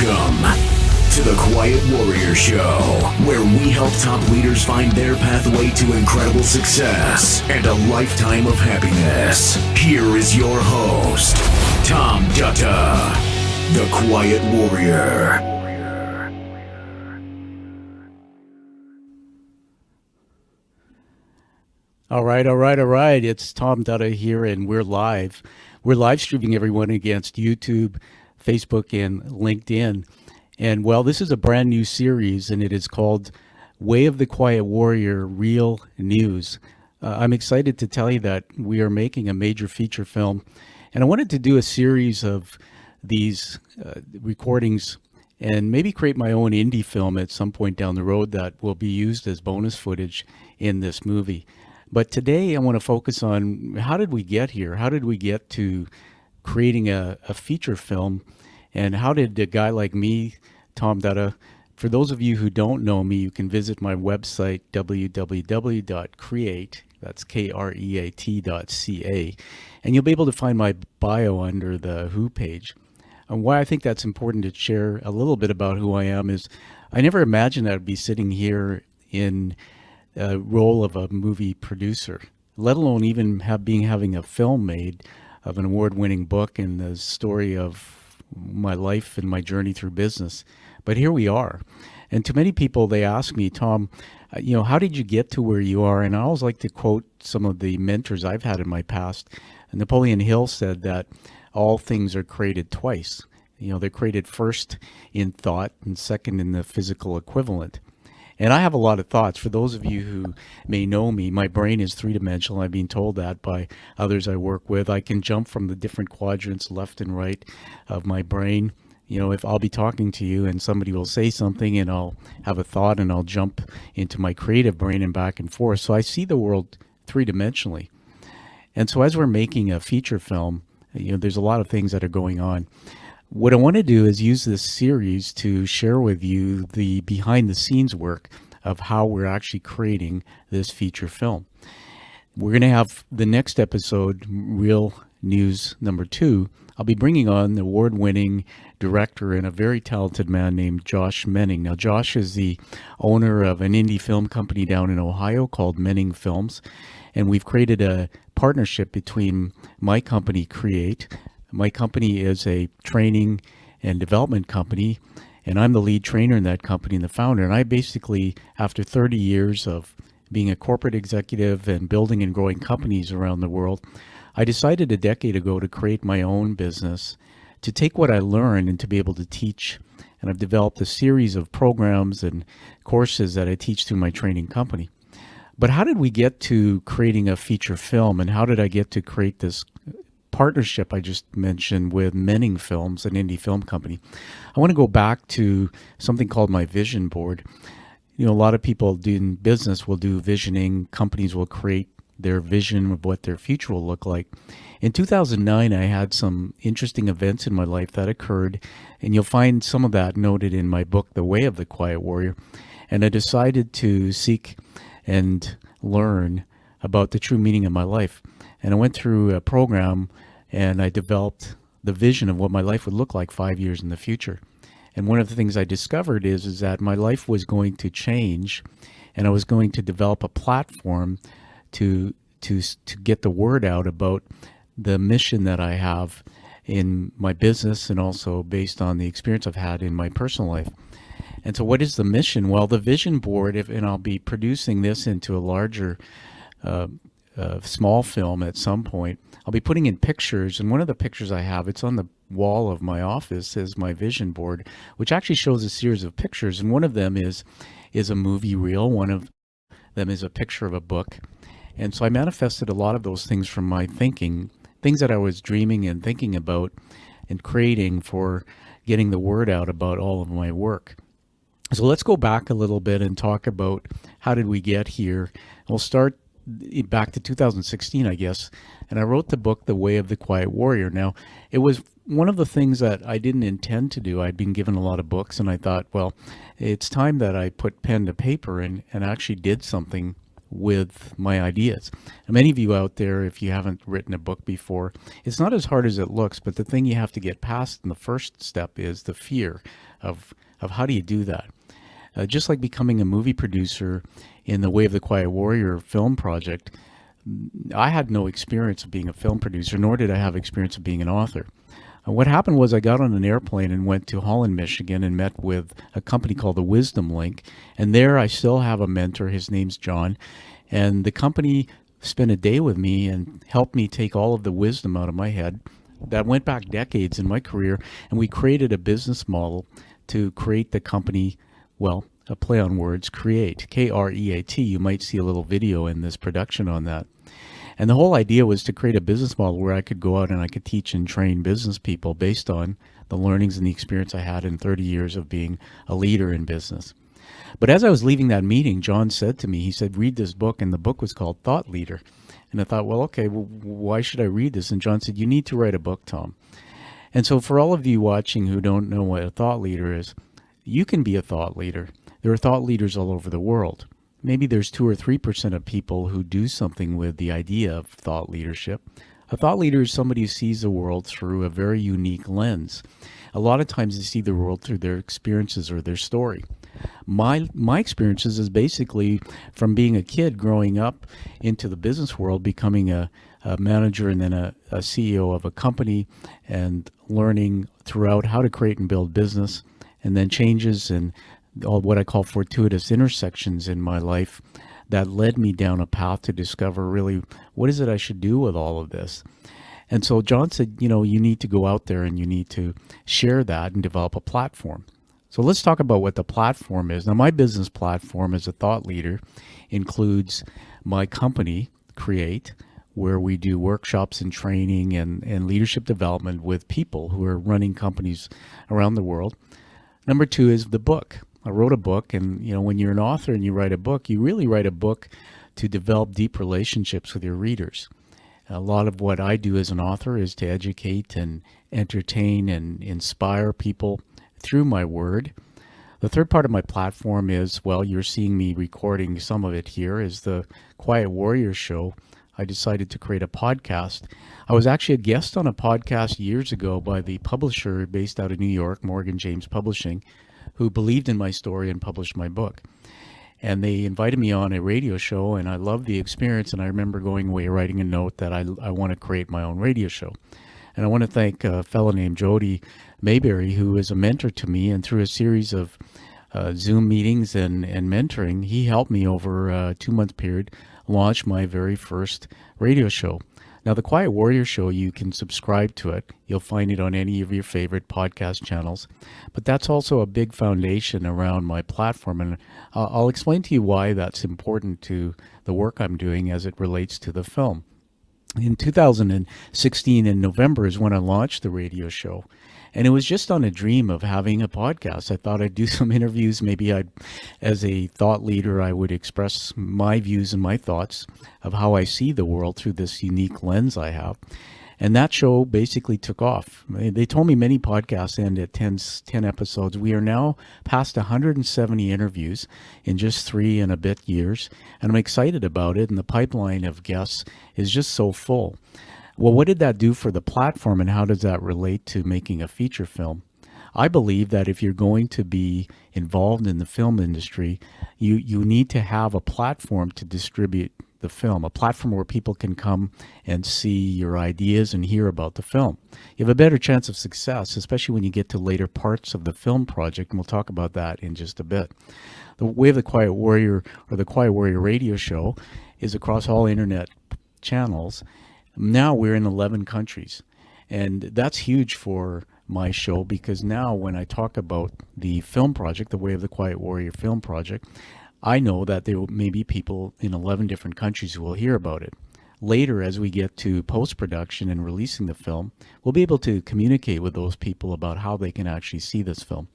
Welcome to the Quiet Warrior Show, where we help top leaders find their pathway to incredible success and a lifetime of happiness. Here is your host, Tom Dutta, the Quiet Warrior. All right. It's Tom Dutta here, and we're live. We're live streaming everyone against YouTube, Facebook, and LinkedIn. And well, this is a brand new series, and it is called Way of the Quiet Warrior Real News. I'm excited to tell you that we are making a major feature film, and I wanted to do a series of these recordings and maybe create my own indie film at some point down the road that will be used as bonus footage in this movie. But today I want to focus on how did we get here? How did we get to creating a feature film? And how did a guy like me, Tom Dutta, for those of you who don't know me, you can visit my website, www.KRE-AT, that's KREAT.ca, and you'll be able to find my bio under the Who page. And why I think that's important to share a little bit about who I am is I never imagined I'd be sitting here in a role of a movie producer, let alone even having a film made of an award-winning book and the story of my life and my journey through business. But here we are. And to many people, they ask me, Tom, how did you get to where you are? And I always like to quote some of the mentors I've had in my past. Napoleon Hill said that all things are created twice. They're created first in thought and second in the physical equivalent. And I have a lot of thoughts. For those of you who may know me, my brain is three-dimensional. I've been told that by others I work with. I can jump from the different quadrants left and right of my brain. If I'll be talking to you and somebody will say something and I'll have a thought and I'll jump into my creative brain and back and forth. So I see the world three-dimensionally. And so as we're making a feature film, there's a lot of things that are going on. What I want to do is use this series to share with you the behind the scenes work of how we're actually creating this feature film. We're going to have the next episode, Real News number 2. I'll be bringing on the award-winning director and a very talented man named Josh Menning. Now, Josh is the owner of an indie film company down in Ohio called Menning Films, and we've created a partnership between my company, KRE-AT. My company is a training and development company, and I'm the lead trainer in that company and the founder. And I basically, after 30 years of being a corporate executive and building and growing companies around the world, I decided a decade ago to create my own business, to take what I learned and to be able to teach. And I've developed a series of programs and courses that I teach through my training company. But how did we get to creating a feature film, and how did I get to create this partnership I just mentioned with Menning Films, an indie film company? I want to go back to something called my vision board. A lot of people in business will do visioning. Companies will create their vision of what their future will look like. In 2009, I had some interesting events in my life that occurred, and you'll find some of that noted in my book, The Way of the Quiet Warrior. And I decided to seek and learn about the true meaning of my life. And I went through a program and I developed the vision of what my life would look like 5 years in the future. And one of the things I discovered is that my life was going to change, and I was going to develop a platform to get the word out about the mission that I have in my business and also based on the experience I've had in my personal life. And so what is the mission? Well, the vision board, and I'll be producing this into a larger small film at some point. I'll be putting in pictures, and one of the pictures I have, it's on the wall of my office, is my vision board, which actually shows a series of pictures, and one of them is a movie reel. One of them is a picture of a book. And so I manifested a lot of those things from my thinking, things that I was dreaming and thinking about and creating for getting the word out about all of my work. So let's go back a little bit and talk about how did we get here. We'll start back to 2016, I guess, and I wrote the book, The Way of the Quiet Warrior. Now, it was one of the things that I didn't intend to do. I'd been given a lot of books, and I thought, well, it's time that I put pen to paper and actually did something with my ideas. And many of you out there, if you haven't written a book before, it's not as hard as it looks, but the thing you have to get past in the first step is the fear of how do you do that. Just like becoming a movie producer in the Way of the Quiet Warrior film project, I had no experience of being a film producer, nor did I have experience of being an author. What happened was I got on an airplane and went to Holland, Michigan, and met with a company called the Wisdom Link. And there I still have a mentor. His name's John. And the company spent a day with me and helped me take all of the wisdom out of my head. That went back decades in my career. And we created a business model to create the company, well, a play on words, KRE-AT, K-R-E-A-T. You might see a little video in this production on that. And the whole idea was to create a business model where I could go out and I could teach and train business people based on the learnings and the experience I had in 30 years of being a leader in business. But as I was leaving that meeting, John said to me, he said, read this book, and the book was called Thought Leader. And I thought, well, okay, well, why should I read this? And John said, you need to write a book, Tom. And so for all of you watching who don't know what a thought leader is, you can be a thought leader. There are thought leaders all over the world. Maybe there's 2 or 3% of people who do something with the idea of thought leadership. A thought leader is somebody who sees the world through a very unique lens. A lot of times they see the world through their experiences or their story. My experiences is basically from being a kid growing up into the business world, becoming a manager and then a CEO of a company, and learning throughout how to create and build business, and then changes and all what I call fortuitous intersections in my life that led me down a path to discover really what is it I should do with all of this. And so John said, you know, you need to go out there and you need to share that and develop a platform. So let's talk about what the platform is. Now, my business platform as a thought leader includes my company, KRE-AT, where we do workshops and training and leadership development with people who are running companies around the world. Number 2 is the book. I wrote a book, and you know, when you're an author and you write a book, you really write a book to develop deep relationships with your readers. A lot of what I do as an author is to educate and entertain and inspire people through my word. The third part of my platform is, well, you're seeing me recording some of it here, is the Quiet Warrior Show. I decided to create a podcast. I was actually a guest on a podcast years ago by the publisher based out of New York, Morgan James Publishing, who believed in my story and published my book. And they invited me on a radio show, and I loved the experience. And I remember going away writing a note that I want to create my own radio show. And I want to thank a fellow named Jody Mayberry, who is a mentor to me. And through a series of Zoom meetings and mentoring, he helped me over a 2-month period launch my very first radio show. Now, the Quiet Warrior Show, you can subscribe to it. You'll find it on any of your favorite podcast channels. But that's also a big foundation around my platform. And I'll explain to you why that's important to the work I'm doing as it relates to the film. In 2016, in November, is when I launched the radio show. And it was just on a dream of having a podcast. I thought I'd do some interviews. Maybe as a thought leader, I would express my views and my thoughts of how I see the world through this unique lens I have. And that show basically took off. They told me many podcasts end at 10 episodes. We are now past 170 interviews in just 3 and a bit years. And I'm excited about it. And the pipeline of guests is just so full. Well, what did that do for the platform, and how does that relate to making a feature film? I believe that if you're going to be involved in the film industry, you need to have a platform to distribute the film, a platform where people can come and see your ideas and hear about the film. You have a better chance of success, especially when you get to later parts of the film project, and we'll talk about that in just a bit. The Way of the Quiet Warrior, or the Quiet Warrior radio show, is across all internet channels. Now we're in 11 countries, and that's huge for my show, because now when I talk about the film project, the Way of the Quiet Warrior film project, I know that there may be people in 11 different countries who will hear about it. Later, as we get to post-production and releasing the film, we'll be able to communicate with those people about how they can actually see this film.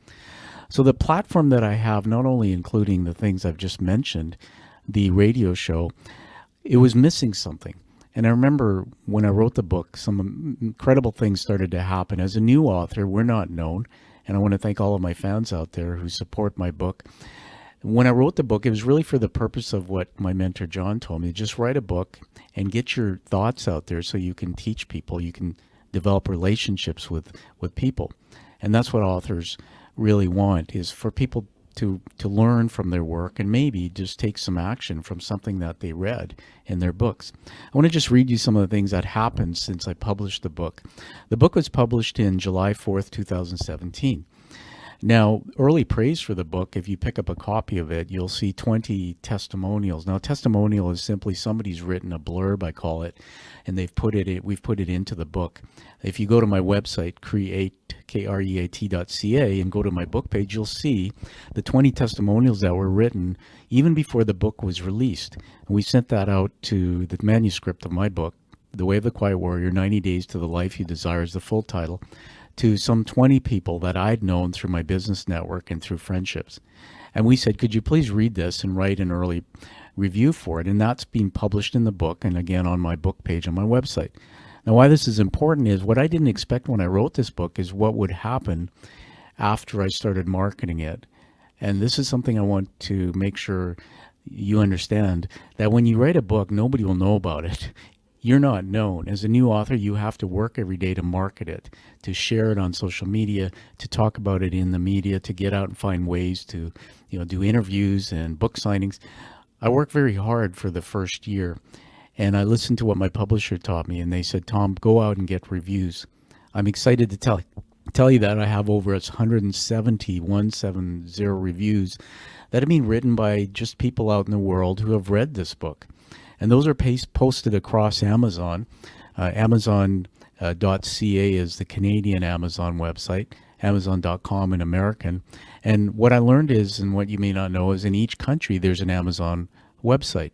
So the platform that I have, not only including the things I've just mentioned, the radio show, it was missing something. And I remember when I wrote the book, some incredible things started to happen. As a new author, we're not known, and I want to thank all of my fans out there who support my book. When I wrote the book, it was really for the purpose of what my mentor John told me: just write a book and get your thoughts out there so you can teach people, you can develop relationships with people. And that's what authors really want, is for people to learn from their work and maybe just take some action from something that they read in their books. I want to just read you some of the things that happened since I published the book. The book was published in July 4th, 2017. Now, early praise for the book, if you pick up a copy of it, you'll see 20 testimonials. Now, a testimonial is simply somebody's written a blurb, I call it, and we've put it into the book. If you go to my website, KRE-AT.ca, and go to my book page, you'll see the 20 testimonials that were written even before the book was released. And we sent that out to the manuscript of my book, The Way of the Quiet Warrior, 90 Days to the Life You Desire is the full title, to some 20 people that I'd known through my business network and through friendships. And we said, could you please read this and write an early review for it? And that's being published in the book, and again on my book page on my website. Now, why this is important is what I didn't expect when I wrote this book is what would happen after I started marketing it. And this is something I want to make sure you understand, that when you write a book, nobody will know about it. You're not known. As a new author, you have to work every day to market it, to share it on social media, to talk about it in the media, to get out and find ways to, do interviews and book signings. I worked very hard for the first year, and I listened to what my publisher taught me, and they said, Tom, go out and get reviews. I'm excited to tell you that I have over 170 reviews that have been written by just people out in the world who have read this book. And those are posted across Amazon. Amazon.ca is the Canadian Amazon website, Amazon.com in American. And what I learned is, and what you may not know, is in each country there's an Amazon website,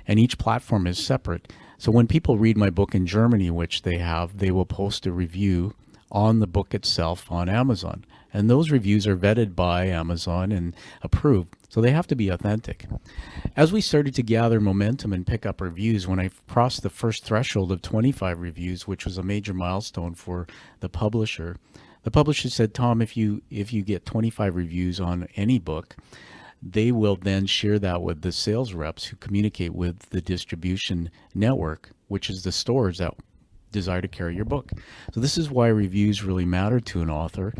and each platform is separate. So when people read my book in Germany, which they have, they will post a review on the book itself on Amazon. And those reviews are vetted by Amazon and approved, so they have to be authentic. As we started to gather momentum and pick up reviews, when I crossed the first threshold of 25 reviews, which was a major milestone for the publisher said, Tom, if you get 25 reviews on any book, they will then share that with the sales reps who communicate with the distribution network, which is the stores that desire to carry your book. So this is why reviews really matter to an author.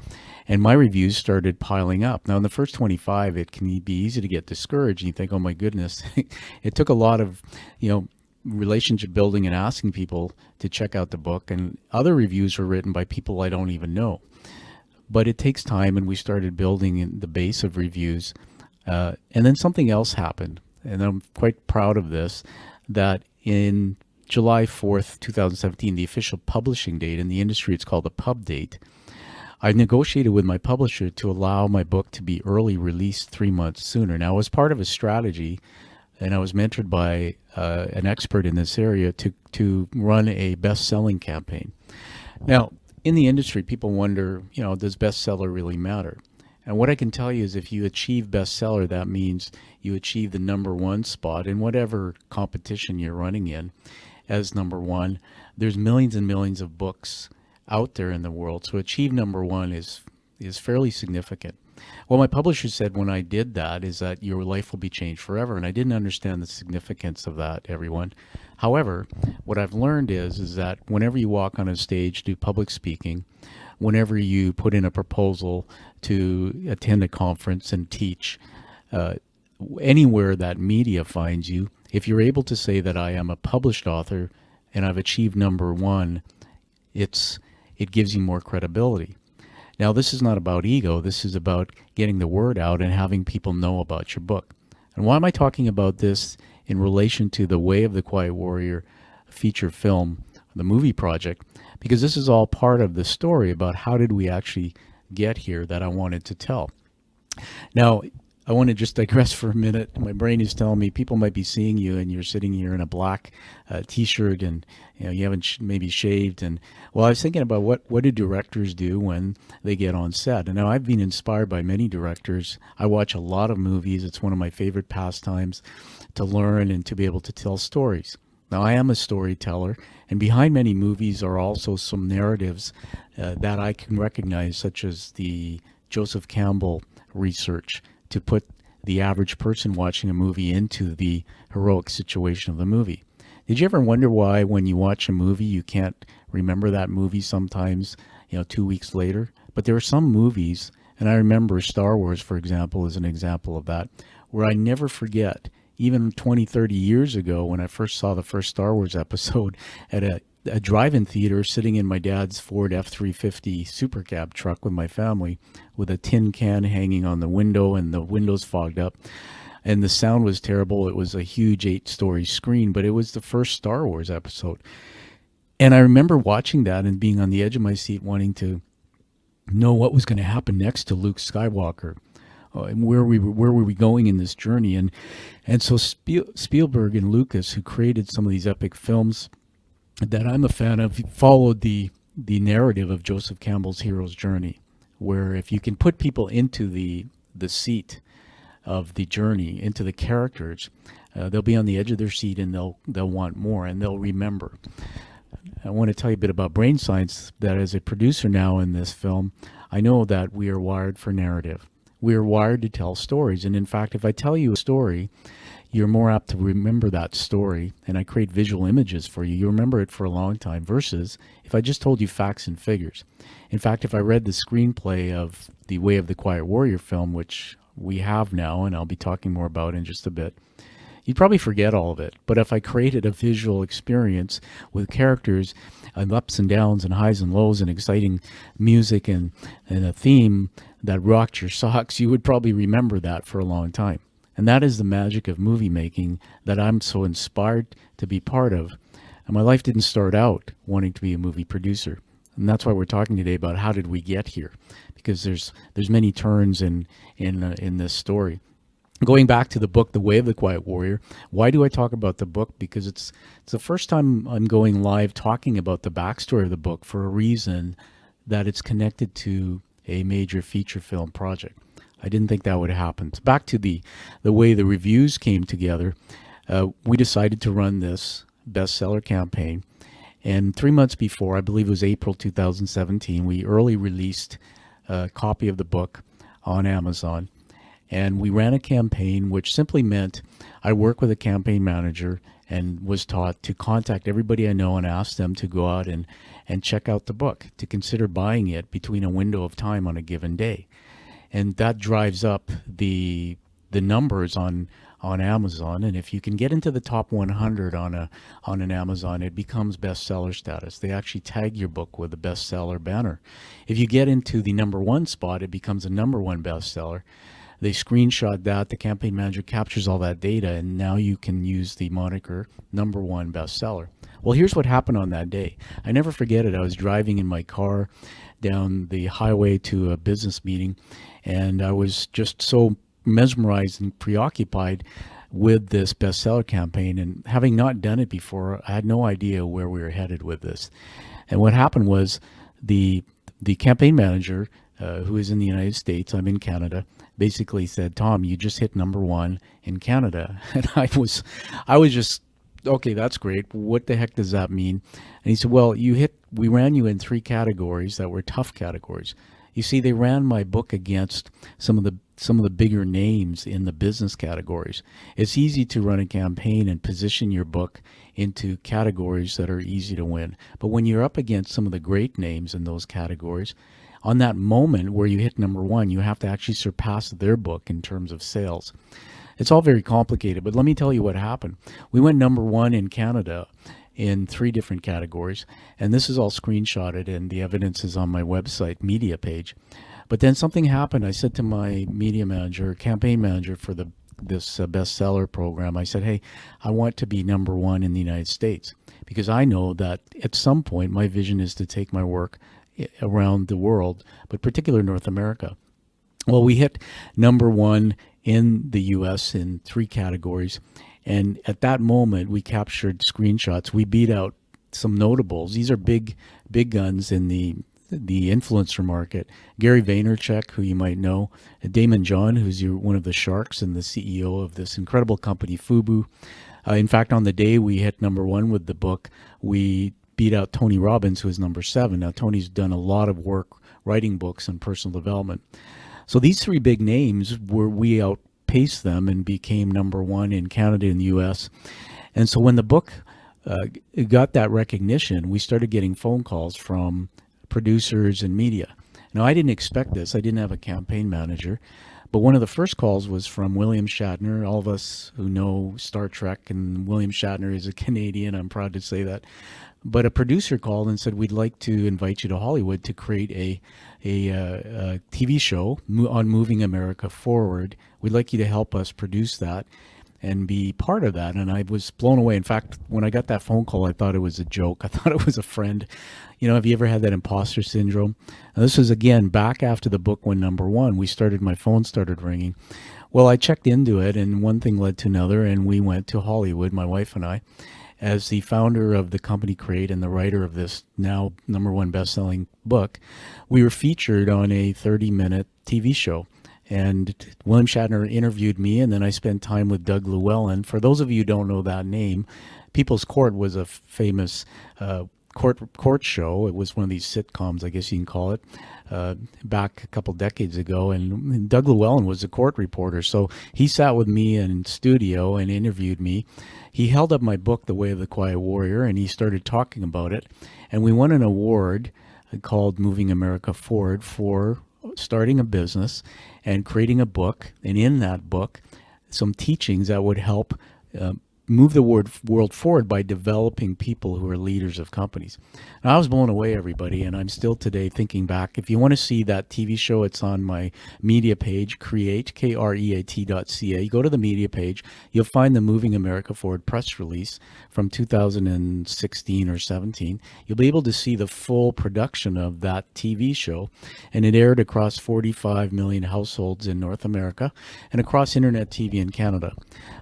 And my reviews started piling up. Now, in the first 25, it can be easy to get discouraged. And you think, oh my goodness, it took a lot of, relationship building and asking people to check out the book. And other reviews were written by people I don't even know. But it takes time, and we started building in the base of reviews. And then something else happened, and I'm quite proud of this, that in July 4th, 2017, the official publishing date in the industry, it's called a pub date, I negotiated with my publisher to allow my book to be early released 3 months sooner. Now, as part of a strategy, and I was mentored by an expert in this area to run a best-selling campaign. Now, in the industry, people wonder, does bestseller really matter? And what I can tell you is if you achieve bestseller, that means you achieve the #1 spot in whatever competition you're running in as #1. There's millions and millions of books out there in the world, so achieve #1 is fairly significant. What my publisher said when I did that is that your life will be changed forever, and I didn't understand the significance of that, everyone. However, what I've learned is that whenever you walk on a stage, do public speaking, whenever you put in a proposal to attend a conference and teach, anywhere that media finds you, if you're able to say that I am a published author and I've achieved #1, it gives you more credibility. Now, this is not about ego. This is about getting the word out and having people know about your book. And why am I talking about this in relation to The Way of the Quiet Warrior feature film, the movie project? Because this is all part of the story about how did we actually get here that I wanted to tell. Now, I want to just digress for a minute. My brain is telling me people might be seeing you and you're sitting here in a black t-shirt and you haven't maybe shaved. And well, I was thinking about what do directors do when they get on set. And now I've been inspired by many directors. I watch a lot of movies. It's one of my favorite pastimes to learn and to be able to tell stories. Now, I am a storyteller, and behind many movies are also some narratives that I can recognize, such as the Joseph Campbell research to put the average person watching a movie into the heroic situation of the movie. Did you ever wonder why when you watch a movie you can't remember that movie sometimes, 2 weeks later? But there are some movies, and I remember Star Wars, for example, is an example of that, where I never forget, even 20, 30 years ago when I first saw the first Star Wars episode at a drive-in theater, sitting in my dad's Ford F-350 Super Cab truck with my family, with a tin can hanging on the window and the windows fogged up. And the sound was terrible. It was a huge 8-story screen, but it was the first Star Wars episode. And I remember watching that and being on the edge of my seat, wanting to know what was going to happen next to Luke Skywalker, and where were we going in this journey. And so Spielberg and Lucas, who created some of these epic films that I'm a fan of, followed the narrative of Joseph Campbell's hero's journey, where if you can put people into the seat of the journey, into the characters, they'll be on the edge of their seat, and they'll want more, and they'll remember. I want to tell you a bit about brain science, that as a producer now in this film, I know that we are wired for narrative. We are wired to tell stories. And in fact, if I tell you a story, you're more apt to remember that story, and I create visual images for you. You remember it for a long time, versus if I just told you facts and figures. In fact, if I read the screenplay of the Way of the Quiet Warrior film, which we have now, and I'll be talking more about in just a bit, you'd probably forget all of it. But if I created a visual experience with characters and ups and downs and highs and lows and exciting music and a theme that rocked your socks, you would probably remember that for a long time. And that is the magic of movie making that I'm so inspired to be part of. And my life didn't start out wanting to be a movie producer. And that's why we're talking today about how did we get here, because there's many turns in this story. Going back to the book, The Way of the Quiet Warrior, why do I talk about the book? Because it's the first time I'm going live talking about the backstory of the book, for a reason that it's connected to a major feature film project. I didn't think that would happen. So back to the way the reviews came together, we decided to run this bestseller campaign. And 3 months before, I believe it was April 2017, we early released a copy of the book on Amazon. And we ran a campaign which simply meant I work with a campaign manager and was taught to contact everybody I know and ask them to go out and check out the book, to consider buying it between a window of time on a given day. And that drives up the numbers on Amazon. And if you can get into the top 100 on an Amazon, it becomes bestseller status. They actually tag your book with a bestseller banner. If you get into the number one spot, it becomes a number one bestseller. They screenshot that, the campaign manager captures all that data, and now you can use the moniker number one bestseller. Well, here's what happened on that day. I never forget it. I was driving in my car down the highway to a business meeting, and I was just so mesmerized and preoccupied with this bestseller campaign, and having not done it before, I had no idea where we were headed with this. And what happened was the campaign manager, who is in the United States, I'm in Canada, basically said, "Tom, you just hit number one in Canada." And I was just, okay, that's great. What the heck does that mean? And he said, well, we ran you in 3 categories that were tough categories. You see, they ran my book against some of the bigger names in the business categories. It's easy to run a campaign and position your book into categories that are easy to win. But when you're up against some of the great names in those categories, on that moment where you hit number one, you have to actually surpass their book in terms of sales. It's all very complicated, but let me tell you what happened. We went number one in Canada in 3 different categories, and this is all screenshotted, and the evidence is on my website media page. But then something happened. I said to my media manager, campaign manager for this bestseller program, I said, hey, I want to be number one in the United States, because I know that at some point my vision is to take my work around the world, but particularly North America. Well, we hit number one in the US in 3 categories. And at that moment, we captured screenshots. We beat out some notables. These are big guns in the influencer market. Gary Vaynerchuk, who you might know, Damon John, who's one of the sharks and the CEO of this incredible company, Fubu. In fact, on the day we hit number one with the book, we beat out Tony Robbins, who is number 7. Now, Tony's done a lot of work writing books and personal development. So these 3 big names we outpaced them and became #1 in Canada and the U.S. And so when the book got that recognition, we started getting phone calls from producers and media. Now, I didn't expect this. I didn't have a campaign manager. But one of the first calls was from William Shatner. All of us who know Star Trek, and William Shatner is a Canadian, I'm proud to say that. But a producer called and said, we'd like to invite you to Hollywood to create a TV show on moving America forward. We'd like you to help us produce that and be part of that. And I was blown away. In fact, when I got that phone call, I thought it was a joke. I thought it was a friend. You know, have you ever had that imposter syndrome? And this was, again, back after the book went #1. My phone started ringing. Well, I checked into it, and one thing led to another, and we went to Hollywood, my wife and I. As the founder of the company KRE-AT and the writer of this now #1 best-selling book, we were featured on a 30-minute TV show. And William Shatner interviewed me, and then I spent time with Doug Llewellyn. For those of you who don't know that name, People's Court was a famous court show. It was one of these sitcoms, I guess you can call it, back a couple decades ago. And Doug Llewellyn was a court reporter. So he sat with me in studio and interviewed me. He held up my book, The Way of the Quiet Warrior, and he started talking about it. And we won an award called Moving America Forward for starting a business and creating a book, and in that book, some teachings that would help move the world forward by developing people who are leaders of companies. Now, I was blown away, everybody, and I'm still today thinking back. If you want to see that TV show, it's on my media page, KRE-AT, KREAT.ca. You go to the media page, you'll find the Moving America Forward press release from 2016 or 17. You'll be able to see the full production of that TV show, and it aired across 45 million households in North America and across internet TV in Canada.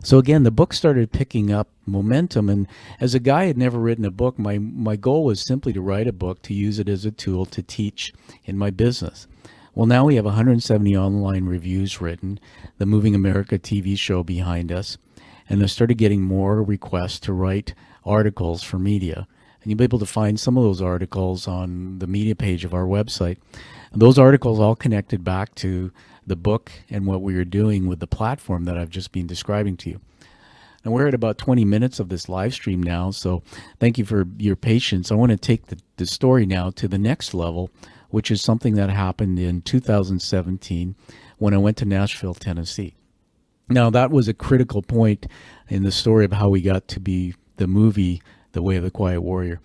So again, the book started picking up momentum, and as a guy who had never written a book, my goal was simply to write a book to use it as a tool to teach in my business. Well, now we have 170 online reviews written, the Moving America TV show behind us, and I started getting more requests to write articles for media. And you'll be able to find some of those articles on the media page of our website. And those articles all connected back to the book and what we were doing with the platform that I've just been describing to you. And we're at about 20 minutes of this live stream now, so thank you for your patience. I want to take the story now to the next level, which is something that happened in 2017 when I went to Nashville, Tennessee. Now, that was a critical point in the story of how we got to be the movie, The Way of the Quiet Warrior.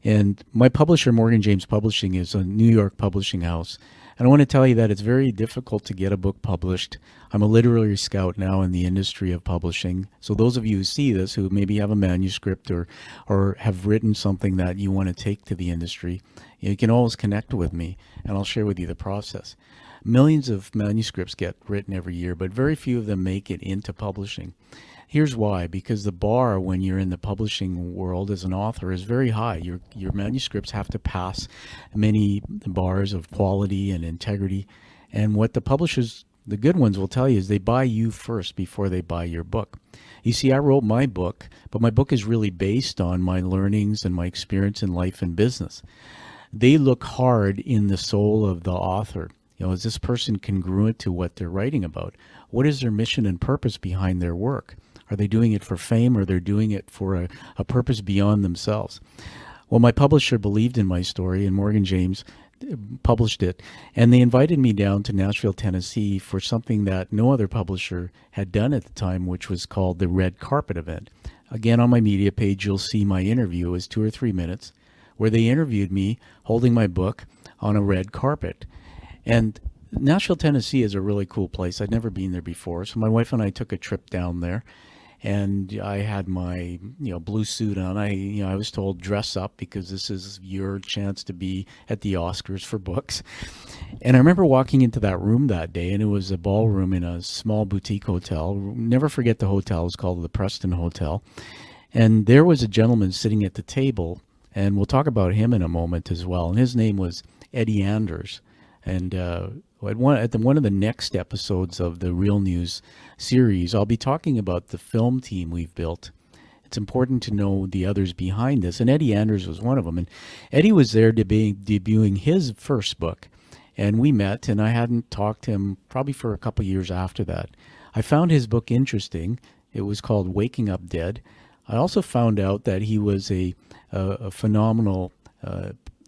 And my publisher, Morgan James Publishing, is a New York publishing house. And I want to tell you that it's very difficult to get a book published. I'm a literary scout now in the industry of publishing. So those of you who see this, who maybe have a manuscript or have written something that you want to take to the industry, you can always connect with me, and I'll share with you the process. Millions of manuscripts get written every year, but very few of them make it into publishing. Here's why: because the bar when you're in the publishing world as an author is very high. Your manuscripts have to pass many bars of quality and integrity. And what the publishers, the good ones, will tell you is they buy you first before they buy your book. You see, I wrote my book, but my book is really based on my learnings and my experience in life and business. They look hard in the soul of the author. You know, is this person congruent to what they're writing about? What is their mission and purpose behind their work? Are they doing it for fame, or they're doing it for a purpose beyond themselves? Well, my publisher believed in my story, and Morgan James published it, and they invited me down to Nashville, Tennessee for something that no other publisher had done at the time, which was called the Red Carpet event. Again, on my media page, you'll see my interview. It was 2 or 3 minutes, where they interviewed me holding my book on a red carpet. And Nashville, Tennessee is a really cool place. I'd never been there before, so my wife and I took a trip down there. And I had my, blue suit on. I was told, dress up because this is your chance to be at the Oscars for books. And I remember walking into that room that day, and it was a ballroom in a small boutique hotel. Never forget the hotel. It was called the Preston Hotel. And there was a gentleman sitting at the table, and we'll talk about him in a moment as well. And his name was Eddie Anders. And at one of the next episodes of the Real News series, I'll be talking about the film team we've built. It's important to know the others behind this, and Eddie Anders was one of them. And Eddie was there debuting his first book, and we met, and I hadn't talked to him probably for a couple years after that. I found his book interesting. It was called Waking Up Dead. I also found out that he was a phenomenal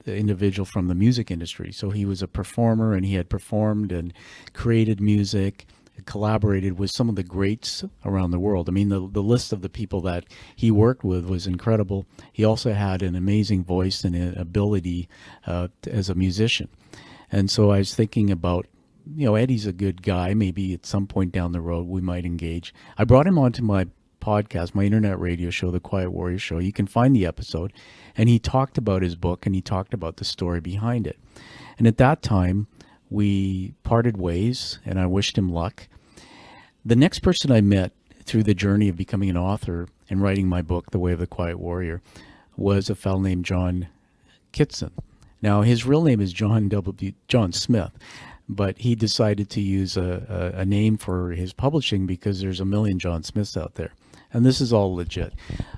individual from the music industry. So he was a performer, and he had performed and created music, collaborated with some of the greats around the world. I mean, the list of the people that he worked with was incredible. He also had an amazing voice and an ability as a musician. And so I was thinking about, Eddie's a good guy. Maybe at some point down the road we might engage. I brought him onto my podcast, my internet radio show, The Quiet Warrior Show. You can find the episode. And he talked about his book, and he talked about the story behind it. And at that time, we parted ways, and I wished him luck. The next person I met through the journey of becoming an author and writing my book, The Way of the Quiet Warrior, was a fellow named John Kitson. Now, his real name is John Smith, but he decided to use a name for his publishing because there's a million John Smiths out there. And this is all legit.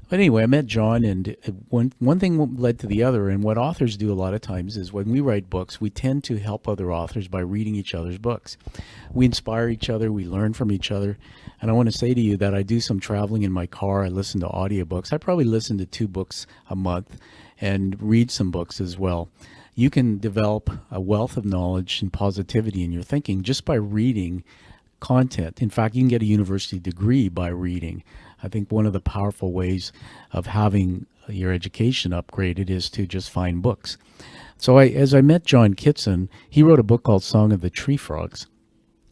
But anyway, I met John, and one thing led to the other. And what authors do a lot of times is when we write books, we tend to help other authors by reading each other's books. We inspire each other. We learn from each other. And I want to say to you that I do some traveling in my car. I listen to audiobooks. I probably listen to 2 books a month and read some books as well. You can develop a wealth of knowledge and positivity in your thinking just by reading content. In fact, you can get a university degree by reading. I think one of the powerful ways of having your education upgraded is to just find books. So as I met John Kitson, he wrote a book called Song of the Tree Frogs.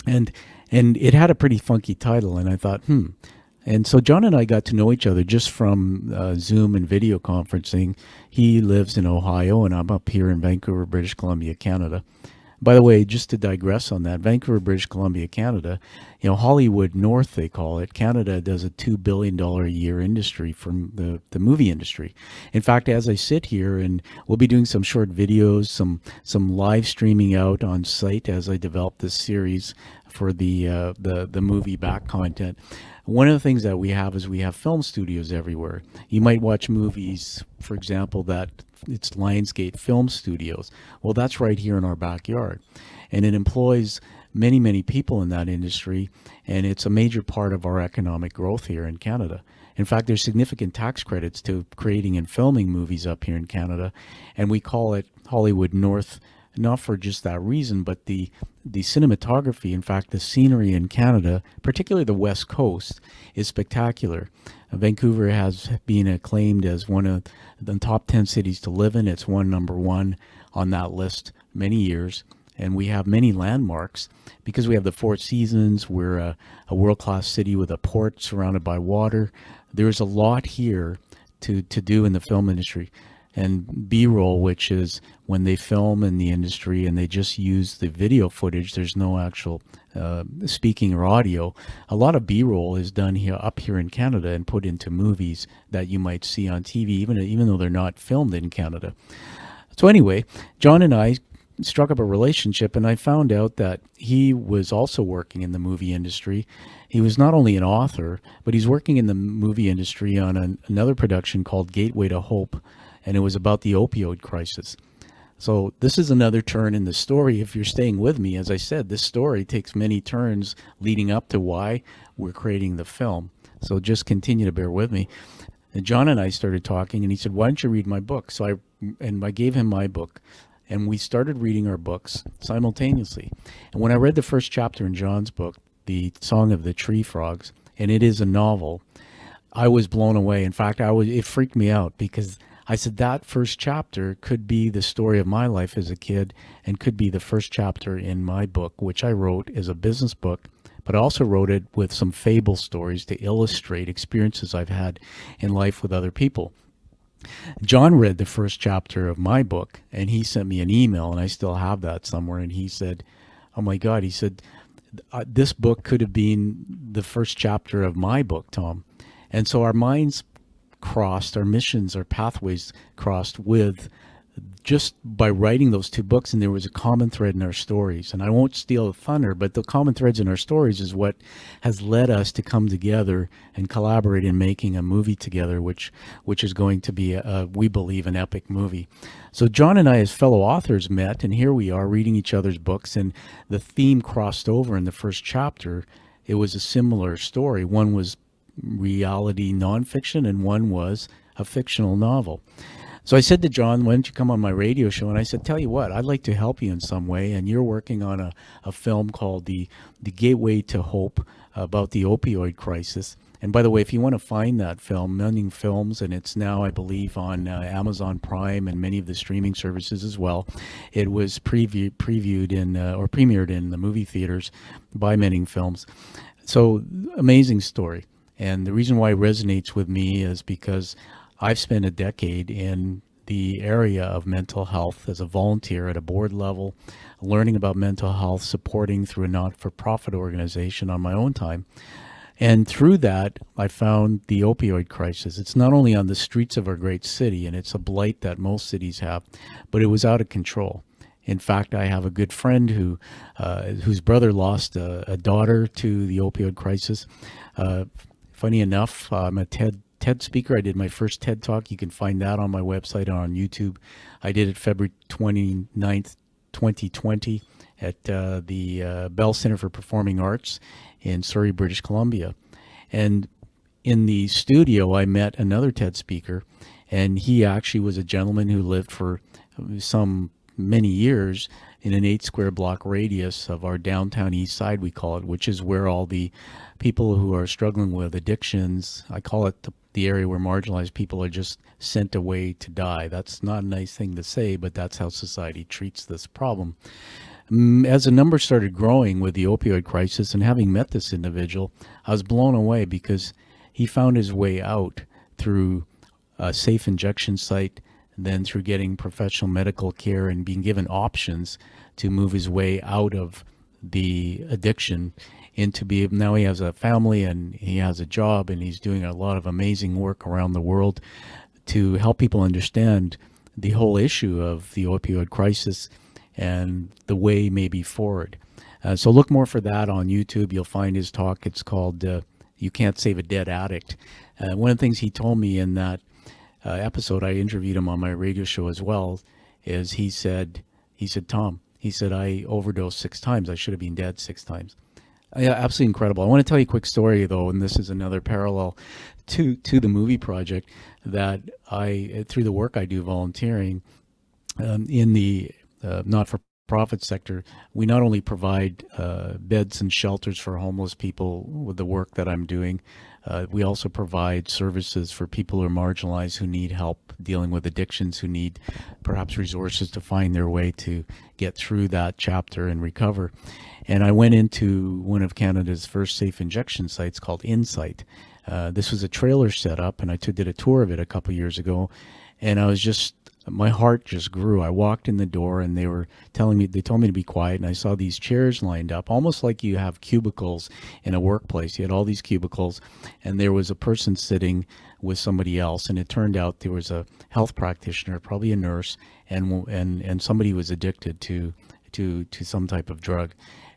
And it had a pretty funky title, and I thought, And so John and I got to know each other just from Zoom and video conferencing. He lives in Ohio, and I'm up here in Vancouver, British Columbia, Canada. By the way, just to digress on that, Vancouver, British Columbia, Canada, Hollywood North, they call it. Canada does a $2 billion a year industry from the movie industry. In fact, as I sit here, and we'll be doing some short videos, some live streaming out on site as I develop this series for the movie back content. One of the things that we have is we have film studios everywhere. You might watch movies, for example, that it's Lionsgate Film Studios. Well, that's right here in our backyard. And it employs many, many people in that industry, and it's a major part of our economic growth here in Canada. In fact, there's significant tax credits to creating and filming movies up here in Canada, and we call it Hollywood North, not for just that reason, but the cinematography, in fact, the scenery in Canada, particularly the West Coast, is spectacular. Vancouver has been acclaimed as one of the top 10 cities to live in. It's won number 1 on that list many years. And we have many landmarks because we have the 4 Seasons. We're a world-class city with a port surrounded by water. There's a lot here to do in the film industry. And B-roll, which is when they film in the industry and they just use the video footage, there's no actual speaking or audio. A lot of B-roll is done up here in Canada and put into movies that you might see on TV, even though they're not filmed in Canada. So anyway, John and I struck up a relationship, and I found out that he was also working in the movie industry. He was not only an author, but he's working in the movie industry on another production called Gateway to Hope, and it was about the opioid crisis. So this is another turn in the story. If you're staying with me, as I said, this story takes many turns leading up to why we're creating the film. So just continue to bear with me. And John and I started talking, and he said, why don't you read my book? So I gave him my book, and we started reading our books simultaneously. And when I read the first chapter in John's book, The Song of the Tree Frogs, and it is a novel, I was blown away. In fact, it freaked me out because I said that first chapter could be the story of my life as a kid and could be the first chapter in my book, which I wrote as a business book, but I also wrote it with some fable stories to illustrate experiences I've had in life with other people. John read the first chapter of my book, and he sent me an email, and I still have that somewhere, and he said, oh my God, he said, this book could have been the first chapter of my book, Tom. And so our minds crossed, our missions, our pathways crossed with just by writing those 2 books, and there was a common thread in our stories. And I won't steal the thunder, but the common threads in our stories is what has led us to come together and collaborate in making a movie together, which is going to be, we believe, an epic movie. So John and I, as fellow authors, met, and here we are reading each other's books, and the theme crossed over in the first chapter. it was a similar story. One was reality nonfiction, and one was a fictional novel. So I said to John, why don't you come on my radio show? And I said, tell you what, I'd like to help you in some way. And you're working on a film called the Gateway to Hope about the opioid crisis. And by the way, if you want to find that film, Mending Films, and it's now, I believe, on Amazon Prime and many of the streaming services as well. It was previewed in or premiered in the movie theaters by Mending Films. So amazing story. And the reason why it resonates with me is because I've spent a decade in the area of mental health as a volunteer at a board level, learning about mental health, supporting through a not-for-profit organization on my own time. And through that, I found the opioid crisis. It's not only on the streets of our great city, and it's a blight that most cities have, but it was out of control. In fact, I have a good friend whose brother lost a daughter to the opioid crisis. Funny enough, I'm a TED speaker. I did my first TED Talk. You can find that on my website or on YouTube. I did it February 29th, 2020 at the Bell Center for Performing Arts in Surrey, British Columbia. And in the studio, I met another TED speaker, and he actually was a gentleman who lived for many years in an 8 square block radius of our downtown east side, we call it, which is where all the people who are struggling with addictions, I call it the area where marginalized people are just sent away to die. That's not a nice thing to say, but that's how society treats this problem. As the numbers started growing with the opioid crisis, and having met this individual, I was blown away because he found his way out through a safe injection site, then through getting professional medical care and being given options to move his way out of the addiction now he has a family and he has a job, and he's doing a lot of amazing work around the world to help people understand the whole issue of the opioid crisis and the way maybe forward. So look more for that on YouTube. You'll find his talk. It's called You Can't Save a Dead Addict. One of the things he told me in that episode, I interviewed him on my radio show as well, is he said, Tom, I overdosed 6 times. I should have been dead 6 times. Yeah, absolutely incredible. I want to tell you a quick story, though, and this is another parallel to the movie project, that through the work I do volunteering in the not-for-profit sector, we not only provide beds and shelters for homeless people with the work that I'm doing, we also provide services for people who are marginalized, who need help dealing with addictions, who need perhaps resources to find their way to get through that chapter and recover. And I went into one of Canada's first safe injection sites called Insight. This was a trailer setup, and I did a tour of it a couple years ago, and my heart just grew. I walked in the door, and they told me to be quiet, and I saw these chairs lined up, almost like you have cubicles in a workplace. You had all these cubicles, and there was a person sitting with somebody else, and it turned out there was a health practitioner, probably a nurse, and somebody was addicted to some type of drug.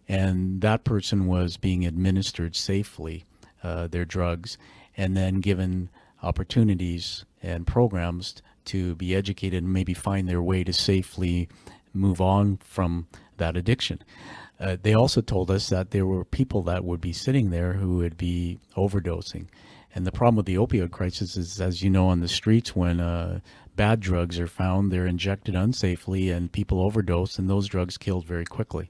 And that person was being administered safely their drugs, and then given opportunities and programs to be educated and maybe find their way to safely move on from that addiction. They also told us that there were people that would be sitting there who would be overdosing. And the problem with the opioid crisis is, as you know, on the streets, when bad drugs are found, they're injected unsafely and people overdose, and those drugs killed very quickly.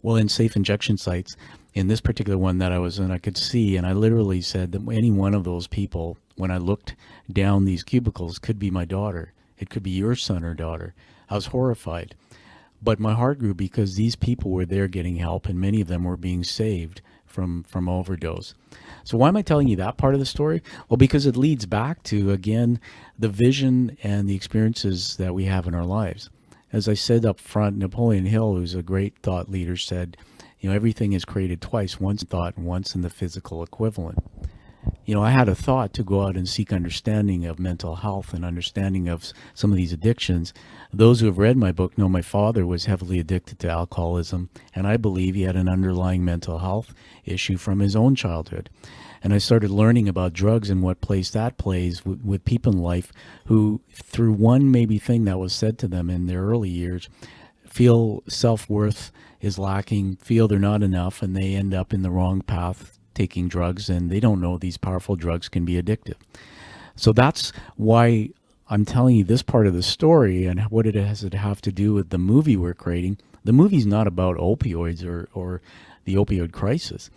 Well, in safe injection sites, in this particular one that I was in, I could see, and I literally said that any one of those people, when I looked down these cubicles, could be my daughter. It could be your son or daughter. I was horrified. But my heart grew because these people were there getting help, and many of them were being saved from overdose. So why am I telling you that part of the story? Well, because it leads back to, again, the vision and the experiences that we have in our lives. As I said up front, Napoleon Hill, who's a great thought leader, said, everything is created twice, once in thought and once in the physical equivalent. I had a thought to go out and seek understanding of mental health and understanding of some of these addictions. Those who have read my book know my father was heavily addicted to alcoholism, and I believe he had an underlying mental health issue from his own childhood. And I started learning about drugs and what place that plays with people in life who, through one maybe thing that was said to them in their early years, feel self-worth is lacking, feel they're not enough, and they end up in the wrong path taking drugs, and they don't know these powerful drugs can be addictive. So that's why I'm telling you this part of the story, and what it has to have to do with the movie we're creating. The movie's not about opioids or the opioid crisis,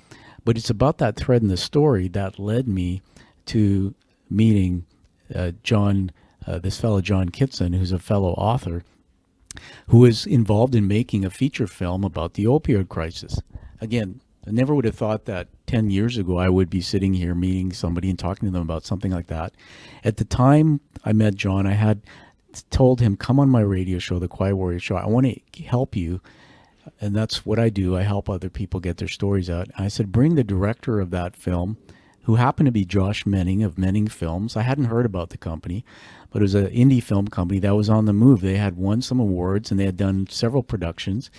but it's about that thread in the story that led me to meeting this fellow John Kitson, who's a fellow author, who is involved in making a feature film about the opioid crisis. Again, I never would have thought that 10 years ago I would be sitting here meeting somebody and talking to them about something like that. At the time I met John, I had told him, come on my radio show, The Quiet Warrior Show. I want to help you. And that's what I do. I help other people get their stories out. I said, bring the director of that film, who happened to be Josh Menning of Menning Films. I hadn't heard about the company, but it was an indie film company that was on the move. They had won some awards, and they had done several productions,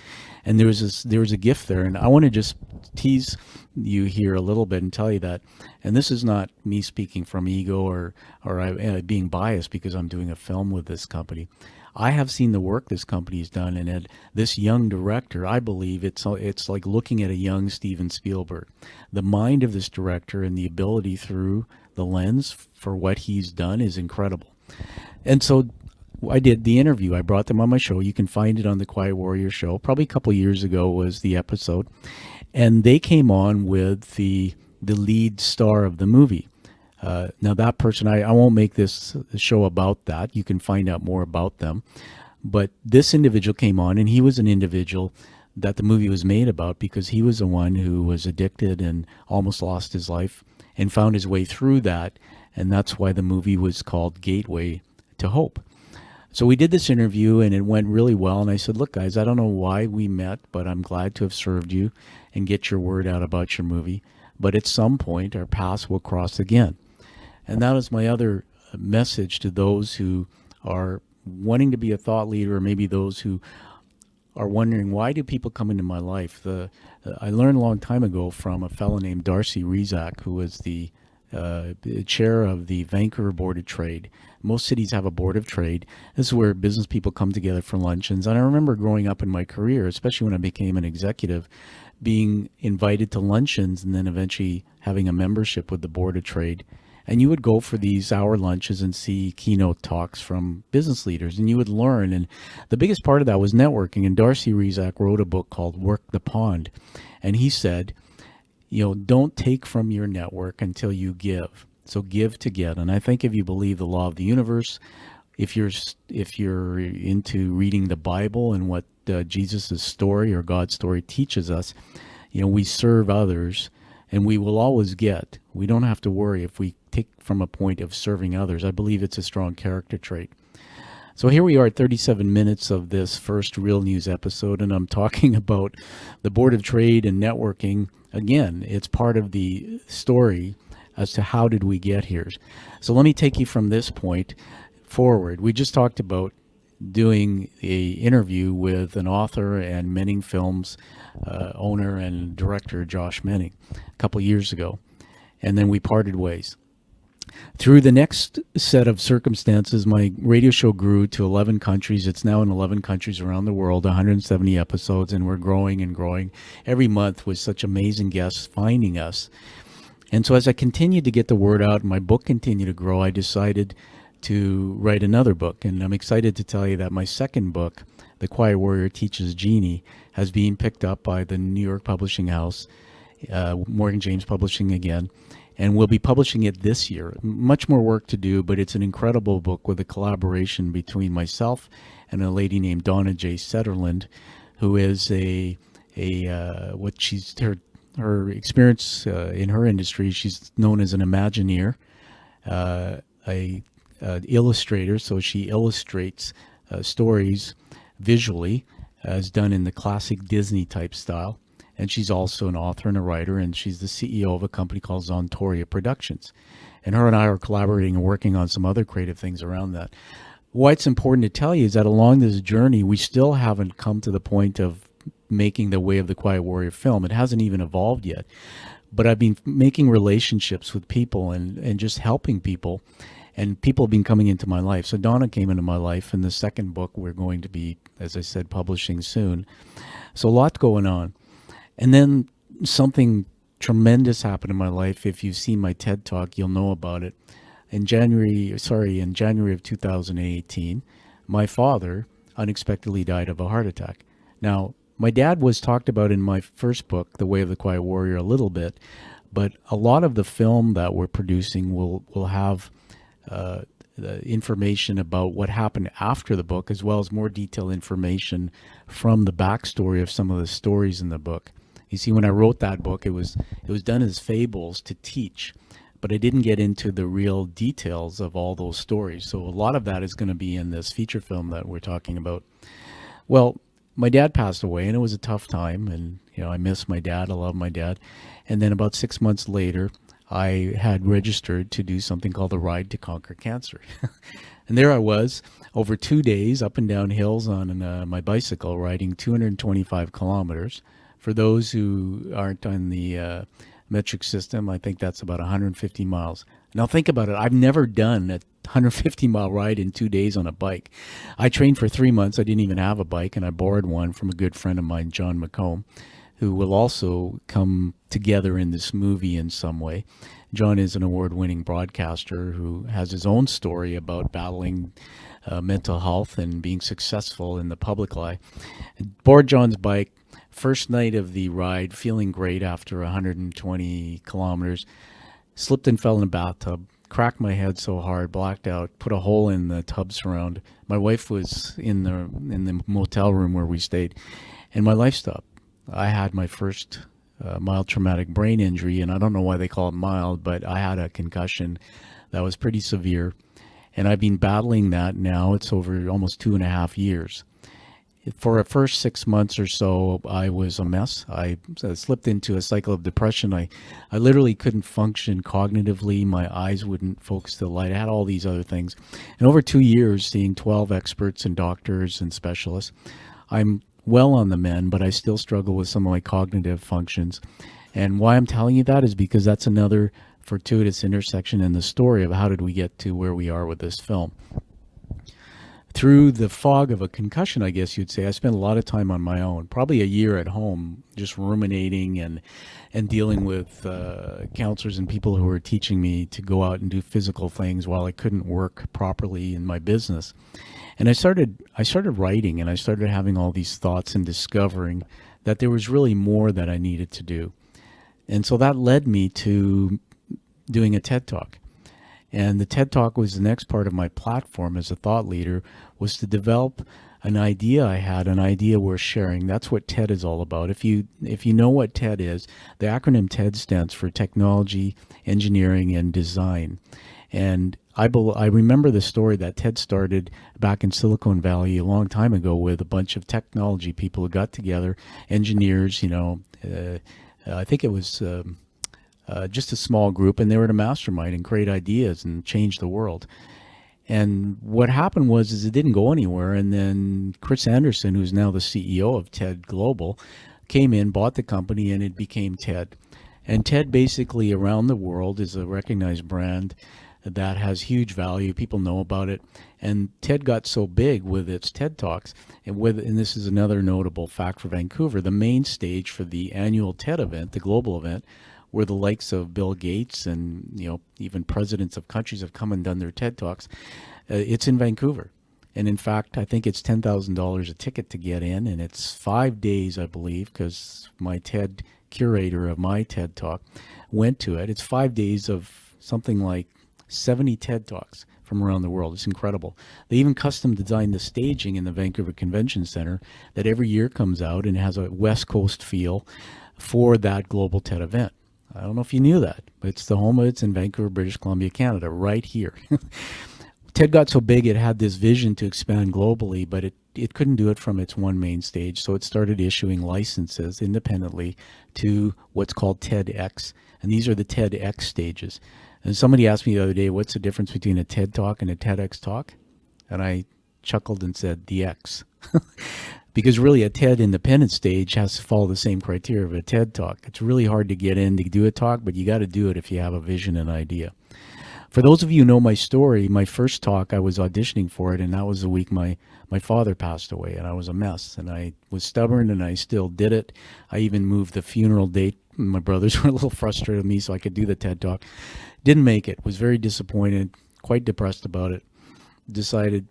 and there was a gift there. And I want to just tease you here a little bit and tell you that, and this is not me speaking from ego or being biased because I'm doing a film with this company. I have seen the work this company's done, and this young director, I believe it's like looking at a young Steven Spielberg. The mind of this director and the ability through the lens for what he's done is incredible. And so I did the interview. I brought them on my show. You can find it on the Quiet Warrior Show. Probably a couple of years ago was the episode. And they came on with the lead star of the movie. Now that person, I won't make this show about that. You can find out more about them. But this individual came on, and he was an individual that the movie was made about because he was the one who was addicted and almost lost his life and found his way through that. And that's why the movie was called Gateway to Hope. So we did this interview, and it went really well. And I said, look, guys, I don't know why we met, but I'm glad to have served you and get your word out about your movie. But at some point, our paths will cross again. And that is my other message to those who are wanting to be a thought leader, or maybe those who are wondering, why do people come into my life? I learned a long time ago from a fellow named Darcy Rezak, who was the chair of the Vancouver Board of Trade. Most cities have a board of trade. This is where business people come together for luncheons. And I remember growing up in my career, especially when I became an executive, being invited to luncheons and then eventually having a membership with the Board of Trade. And you would go for these hour lunches and see keynote talks from business leaders, and you would learn. And the biggest part of that was networking. And Darcy Rezak wrote a book called Work the Pond. And he said, don't take from your network until you give. So give to get. And I think if you believe the law of the universe, if you're into reading the Bible and what Jesus' story or God's story teaches us, we serve others and we will always get. We don't have to worry if we take from a point of serving others. I believe it's a strong character trait. So here we are at 37 minutes of this first Real News episode, and I'm talking about the Board of Trade and networking. Again, it's part of the story as to how did we get here. So let me take you from this point forward. We just talked about doing a interview with an author and Menning Films owner and director, Josh Menning, a couple years ago. And then we parted ways. Through the next set of circumstances, my radio show grew to 11 countries. It's now in 11 countries around the world, 170 episodes, and we're growing and growing every month with such amazing guests finding us. And so as I continued to get the word out and my book continued to grow, I decided to write another book. And I'm excited to tell you that my second book, The Quiet Warrior Teaches Genie, has been picked up by the New York Publishing House, Morgan James Publishing again, and we'll be publishing it this year. Much more work to do, but it's an incredible book with a collaboration between myself and a lady named Donna J. Setterland, who is her experience in her industry. She's known as an Imagineer, a illustrator, so she illustrates stories visually, as done in the classic Disney type style. And she's also an author and a writer, and she's the CEO of a company called Zontoria Productions. And her and I are collaborating and working on some other creative things around that. Why it's important to tell you is that along this journey, we still haven't come to the point of making the Way of the Quiet Warrior film. It hasn't even evolved yet. But I've been making relationships with people and just helping people. And people have been coming into my life. So Donna came into my life. In the second book, we're going to be as I said, publishing soon. So a lot going on. And then something tremendous happened in my life. If you've seen my TED Talk, you'll know about it. In January of 2018, my father unexpectedly died of a heart attack. Now, my dad was talked about in my first book, The Way of the Quiet Warrior, a little bit, but a lot of the film that we're producing will have the information about what happened after the book, as well as more detailed information from the backstory of some of the stories in the book. You see, when I wrote that book, it was done as fables to teach, but I didn't get into the real details of all those stories. So a lot of that is going to be in this feature film that we're talking about. Well, my dad passed away, and it was a tough time, and I miss my dad. I love my dad. And then about 6 months later, I had registered to do something called the Ride to Conquer Cancer. And there I was, over 2 days, up and down hills on my bicycle, riding 225 kilometers. For those who aren't on the metric system, I think that's about 150 miles. Now think about it. I've never done a 150-mile ride in 2 days on a bike. I trained for 3 months. I didn't even have a bike, and I borrowed one from a good friend of mine, John McComb, who will also come together in this movie in some way. John is an award-winning broadcaster who has his own story about battling mental health and being successful in the public eye. Board John's bike, first night of the ride, feeling great after 120 kilometers, slipped and fell in a bathtub, cracked my head so hard, blacked out, put a hole in the tub surround. My wife was in the motel room where we stayed, and my life stopped. I had my first mild traumatic brain injury, and I don't know why they call it mild, but I had a concussion that was pretty severe, and I've been battling that now. It's over almost 2.5 years. For the first 6 months or so, I was a mess. I slipped into a cycle of depression. I literally couldn't function cognitively. My eyes wouldn't focus the light. I had all these other things. And over 2 years, seeing 12 experts and doctors and specialists, I'm well on the mend, but I still struggle with some of my cognitive functions. And why I'm telling you that is because that's another fortuitous intersection in the story of how did we get to where we are with this film. Through the fog of a concussion, I guess you'd say, I spent a lot of time on my own, probably a year at home, just ruminating and dealing with counselors and people who were teaching me to go out and do physical things while I couldn't work properly in my business. And I started writing, and I started having all these thoughts and discovering that there was really more that I needed to do. And so that led me to doing a TED Talk. And the TED Talk was the next part of my platform as a thought leader, was to develop an idea I had, an idea worth sharing. That's what TED is all about. If you know what TED is, the acronym TED stands for Technology, Engineering, and Design. And I remember the story that TED started back in Silicon Valley a long time ago with a bunch of technology people who got together, engineers, I think it was just a small group, and they were to mastermind and create ideas and change the world. And what happened was it didn't go anywhere. And then Chris Anderson, who's now the CEO of TED Global, came in, bought the company, and it became TED. And TED basically around the world is a recognized brand that has huge value. People know about it. And TED got so big with its TED Talks, and this is another notable fact for Vancouver, the main stage for the annual TED event, the global event, where the likes of Bill Gates and even presidents of countries have come and done their TED Talks. It's in Vancouver. And in fact, I think it's $10,000 a ticket to get in, and it's 5 days, I believe, because my TED curator of my TED Talk went to it. It's 5 days of something like 70 TED Talks from around the world. It's incredible. They even custom designed the staging in the Vancouver Convention Center that every year comes out and has a West Coast feel for that global TED event. I don't know if you knew that, but it's the home of it's in Vancouver, British Columbia, Canada, right here. TED got so big it had this vision to expand globally, but it couldn't do it from its one main stage, so it started issuing licenses independently to what's called TEDx, and these are the TEDx stages. And somebody asked me the other day, what's the difference between a TED Talk and a TEDx talk? And I chuckled and said, the X. Because really a TED independent stage has to follow the same criteria of a TED Talk. It's really hard to get in to do a talk, but you got to do it if you have a vision and idea. For those of you who know my story, my first talk, I was auditioning for it, and that was the week my my father passed away, and I was a mess, and I was stubborn, and I still did it. I even moved the funeral date. My brothers were a little frustrated with me, so I could do the TED Talk. Didn't make it. Was very disappointed, quite depressed about it. Decided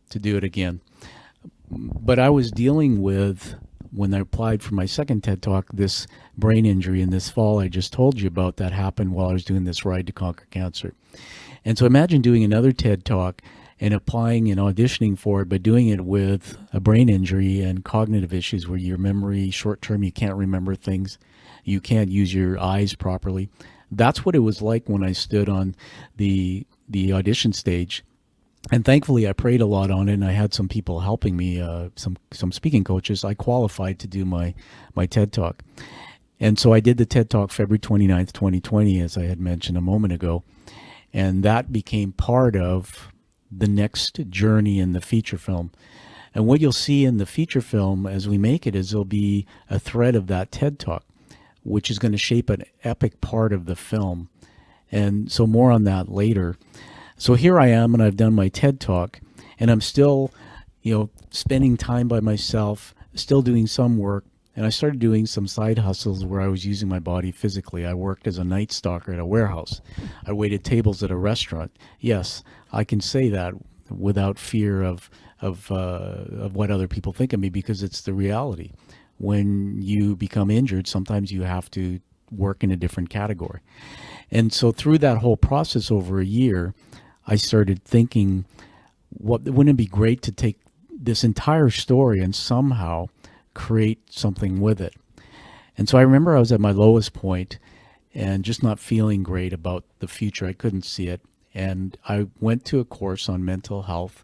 to do it again. But I was dealing with, when I applied for my second TED Talk, this brain injury in this fall I just told you about that happened while I was doing this Ride to Conquer Cancer. And so imagine doing another TED Talk and applying and auditioning for it, but doing it with a brain injury and cognitive issues where your memory, short term, you can't remember things. You can't use your eyes properly. That's what it was like when I stood on the audition stage. And thankfully, I prayed a lot on it, and I had some people helping me, some speaking coaches. I qualified to do my TED Talk. And so I did the TED Talk February 29th, 2020, as I had mentioned a moment ago. And that became part of the next journey in the feature film. And what you'll see in the feature film as we make it is there'll be a thread of that TED Talk, which is going to shape an epic part of the film. And so more on that later. So here I am, and I've done my TED Talk, and I'm still, spending time by myself, still doing some work. And I started doing some side hustles where I was using my body physically. I worked as a night stalker at a warehouse. I waited tables at a restaurant. Yes, I can say that without fear of what other people think of me, because it's the reality. When you become injured, sometimes you have to work in a different category. And so through that whole process over a year, I started thinking, wouldn't it be great to take this entire story and somehow create something with it? And so I remember I was at my lowest point and just not feeling great about the future. I couldn't see it. And I went to a course on mental health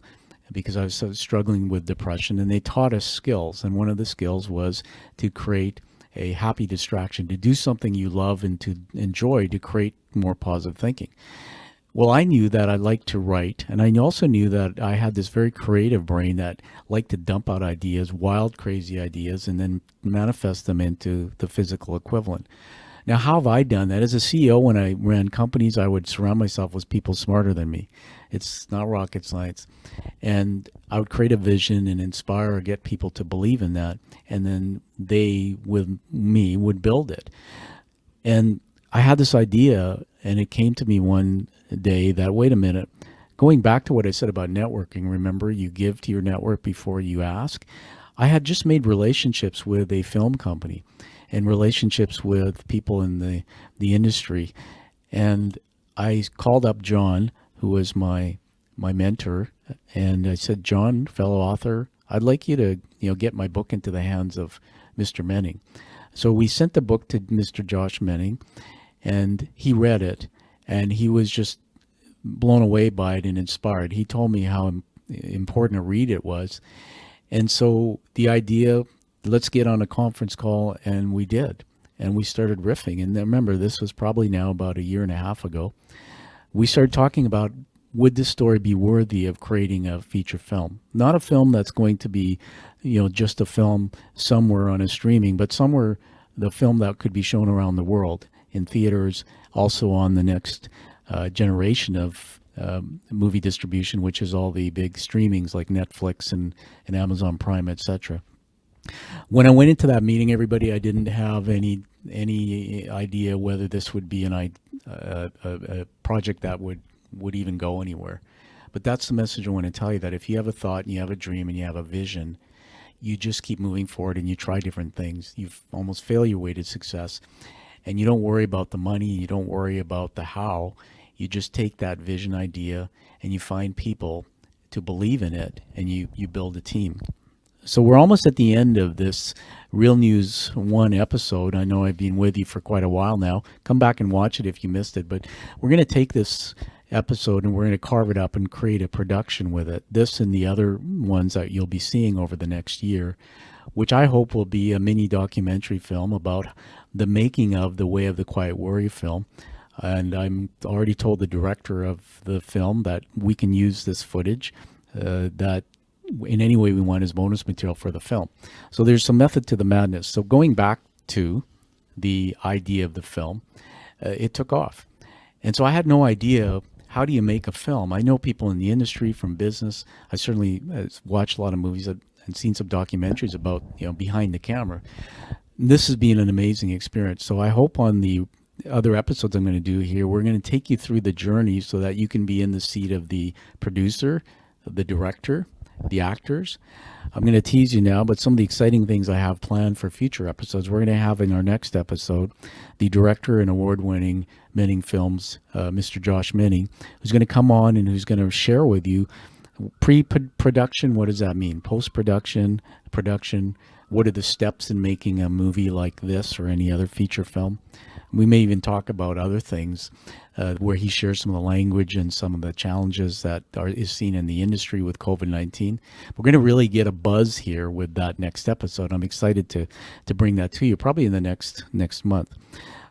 because I was struggling with depression, and they taught us skills. And one of the skills was to create a happy distraction, to do something you love and to enjoy, to create more positive thinking. Well, I knew that I liked to write, and I also knew that I had this very creative brain that liked to dump out ideas, wild, crazy ideas, and then manifest them into the physical equivalent. Now, how have I done that? As a CEO, when I ran companies, I would surround myself with people smarter than me. It's not rocket science. And I would create a vision and inspire or get people to believe in that, and then they, with me, would build it. And I had this idea, and it came to me one day that, wait a minute, going back to what I said about networking, remember, you give to your network before you ask. I had just made relationships with a film company and relationships with people in the industry. And I called up John, who was my mentor, and I said, John, fellow author, I'd like you to get my book into the hands of Mr. Menning. So we sent the book to Mr. Josh Menning, and he read it, and he was just blown away by it and inspired. He told me how important a read it was. And so the idea, let's get on a conference call, and we did. And we started riffing. And remember, this was probably now about 1.5 years ago. We started talking about, would this story be worthy of creating a feature film? Not a film that's going to be, just a film somewhere on a streaming, but somewhere, the film that could be shown around the world in theaters, also on the next generation of movie distribution, which is all the big streamings like Netflix and Amazon Prime, etc. When I went into that meeting, everybody, I didn't have any idea whether this would be a project that would even go anywhere. But that's the message I want to tell you, that if you have a thought and you have a dream and you have a vision, you just keep moving forward and you try different things. You've almost failed your way to success. And you don't worry about the money, you don't worry about the how. You just take that vision idea and you find people to believe in it, and you build a team. So we're almost at the end of this Real News 1 episode. I know I've been with you for quite a while now. Come back and watch it if you missed it. But we're going to take this episode and we're going to carve it up and create a production with it. This and the other ones that you'll be seeing over the next year, which I hope will be a mini documentary film about the making of the Way of the Quiet Warrior film. And I'm already told the director of the film that we can use this footage that in any way we want as bonus material for the film. So there's some method to the madness. So going back to the idea of the film, it took off. And so I had no idea how do you make a film? I know people in the industry from business. I certainly watched a lot of movies and seen some documentaries about, behind the camera. This has been an amazing experience. So I hope on the other episodes I'm going to do here, we're going to take you through the journey so that you can be in the seat of the producer, the director, the actors. I'm going to tease you now, but some of the exciting things I have planned for future episodes, we're going to have in our next episode the director and award-winning Menning Films, Mr. Josh Menning, who's going to come on and who's going to share with you pre-production. What does that mean? Post-production, production. What are the steps in making a movie like this or any other feature film? We may even talk about other things where he shares some of the language and some of the challenges that is seen in the industry with COVID-19. We're going to really get a buzz here with that next episode. I'm excited to bring that to you probably in the next month.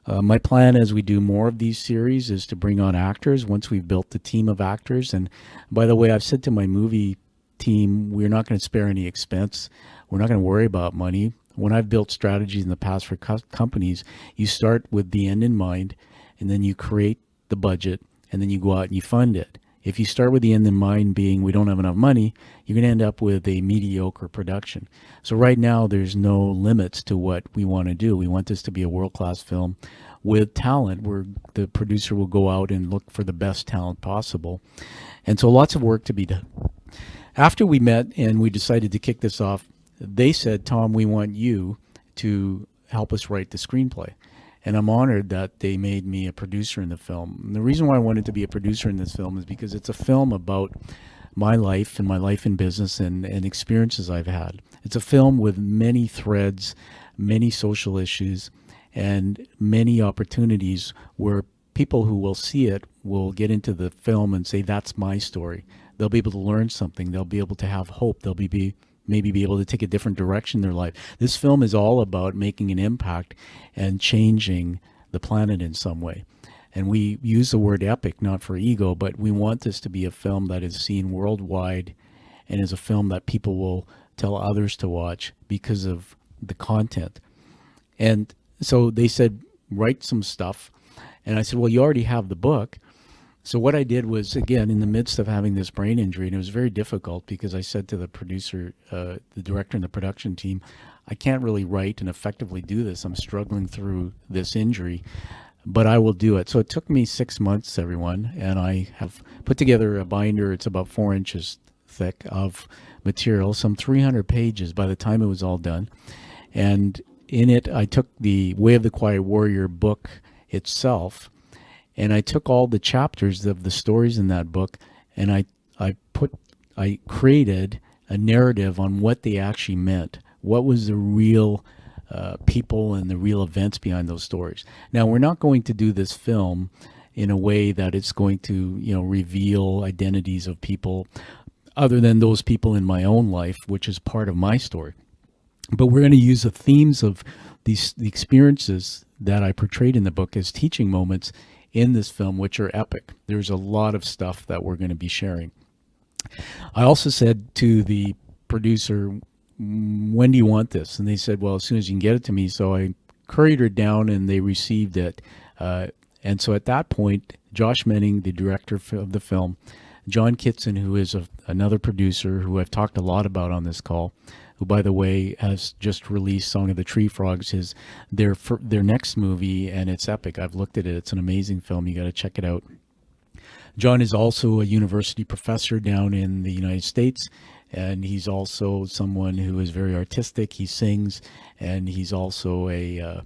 My plan as we do more of these series is to bring on actors once we've built the team of actors. And by the way, I've said to my movie team, we're not going to spare any expense. We're not going to worry about money. When I've built strategies in the past for companies, you start with the end in mind, and then you create the budget, and then you go out and you fund it. If you start with the end in mind being we don't have enough money, you're going to end up with a mediocre production. So right now, there's no limits to what we want to do. We want this to be a world-class film with talent where the producer will go out and look for the best talent possible. And so lots of work to be done. After we met and we decided to kick this off, they said, Tom, we want you to help us write the screenplay. And I'm honored that they made me a producer in the film. And the reason why I wanted to be a producer in this film is because it's a film about my life and my life in business and experiences I've had. It's a film with many threads, many social issues, and many opportunities where people who will see it will get into the film and say, that's my story. They'll be able to learn something. They'll be able to have hope. They'll maybe be able to take a different direction in their life. This film is all about making an impact and changing the planet in some way. And we use the word epic, not for ego, but we want this to be a film that is seen worldwide and is a film that people will tell others to watch because of the content. And so they said, write some stuff. And I said, well, you already have the book. So what I did was, again, in the midst of having this brain injury, and it was very difficult because I said to the producer, the director and the production team, I can't really write and effectively do this. I'm struggling through this injury, but I will do it. So it took me 6 months, everyone, and I have put together a binder. It's about 4 inches thick of material, some 300 pages by the time it was all done. And in it, I took the Way of the Quiet Warrior book itself, and I took all the chapters of the stories in that book, and I created a narrative on what they actually meant. What was the real people and the real events behind those stories? Now, we're not going to do this film in a way that it's going to, reveal identities of people other than those people in my own life, which is part of my story. But we're going to use the themes of the experiences that I portrayed in the book as teaching moments in this film, which are epic. There's a lot of stuff that we're going to be sharing. I also said to the producer, when do you want this? And they said, well, as soon as you can get it to me. So I couriered it down and they received it. And so at that point, Josh Menning, the director of the film, John Kitson, who is another producer who I've talked a lot about on this call, who, by the way, has just released Song of the Tree Frogs, their next movie, and it's epic. I've looked at it. It's an amazing film. You got to check it out. John is also a university professor down in the United States, and he's also someone who is very artistic. He sings, and he's also a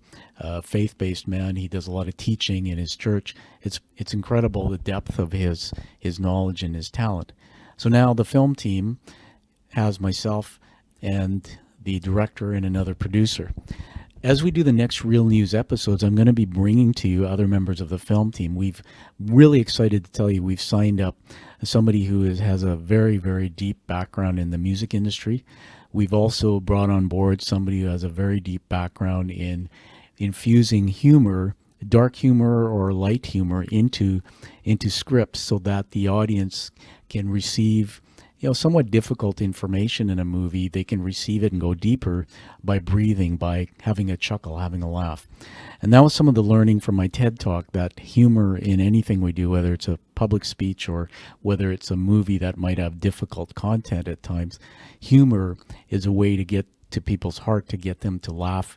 faith-based man. He does a lot of teaching in his church. It's incredible the depth of his knowledge and his talent. So now the film team has myself and the director and another producer. As we do the next Real News episodes, I'm going to be bringing to you other members of the film team. We've really excited to tell you we've signed up somebody who has a very, very deep background in the music industry. We've also brought on board somebody who has a very deep background in infusing humor, dark humor or light humor into scripts so that the audience can receive somewhat difficult information in a movie, they can receive it and go deeper by breathing, by having a chuckle, having a laugh. And that was some of the learning from my TED Talk, that humor in anything we do, whether it's a public speech or whether it's a movie that might have difficult content at times, humor is a way to get to people's heart, to get them to laugh,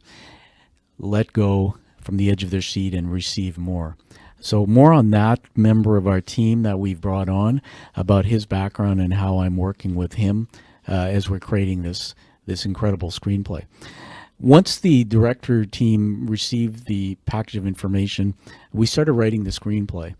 let go from the edge of their seat and receive more. So more on that member of our team that we've brought on, about his background and how I'm working with him as we're creating this incredible screenplay. Once the director team received the package of information, we started writing the screenplay.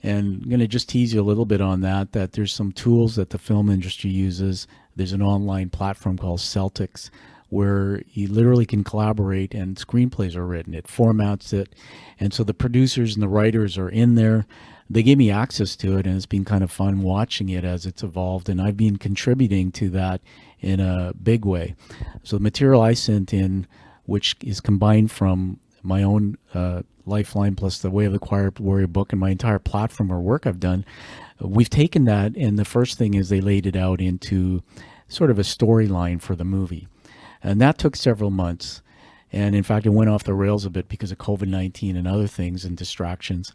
And I'm going to just tease you a little bit on that there's some tools that the film industry uses. There's an online platform called Celtics, where you literally can collaborate and screenplays are written. It formats it. And so the producers and the writers are in there. They gave me access to it, and it's been kind of fun watching it as it's evolved. And I've been contributing to that in a big way. So the material I sent in, which is combined from my own Lifeline plus the Way of the Quiet Warrior book and my entire platform or work I've done, we've taken that, and the first thing is they laid it out into sort of a storyline for the movie. And that took several months. And in fact, it went off the rails a bit because of COVID-19 and other things and distractions.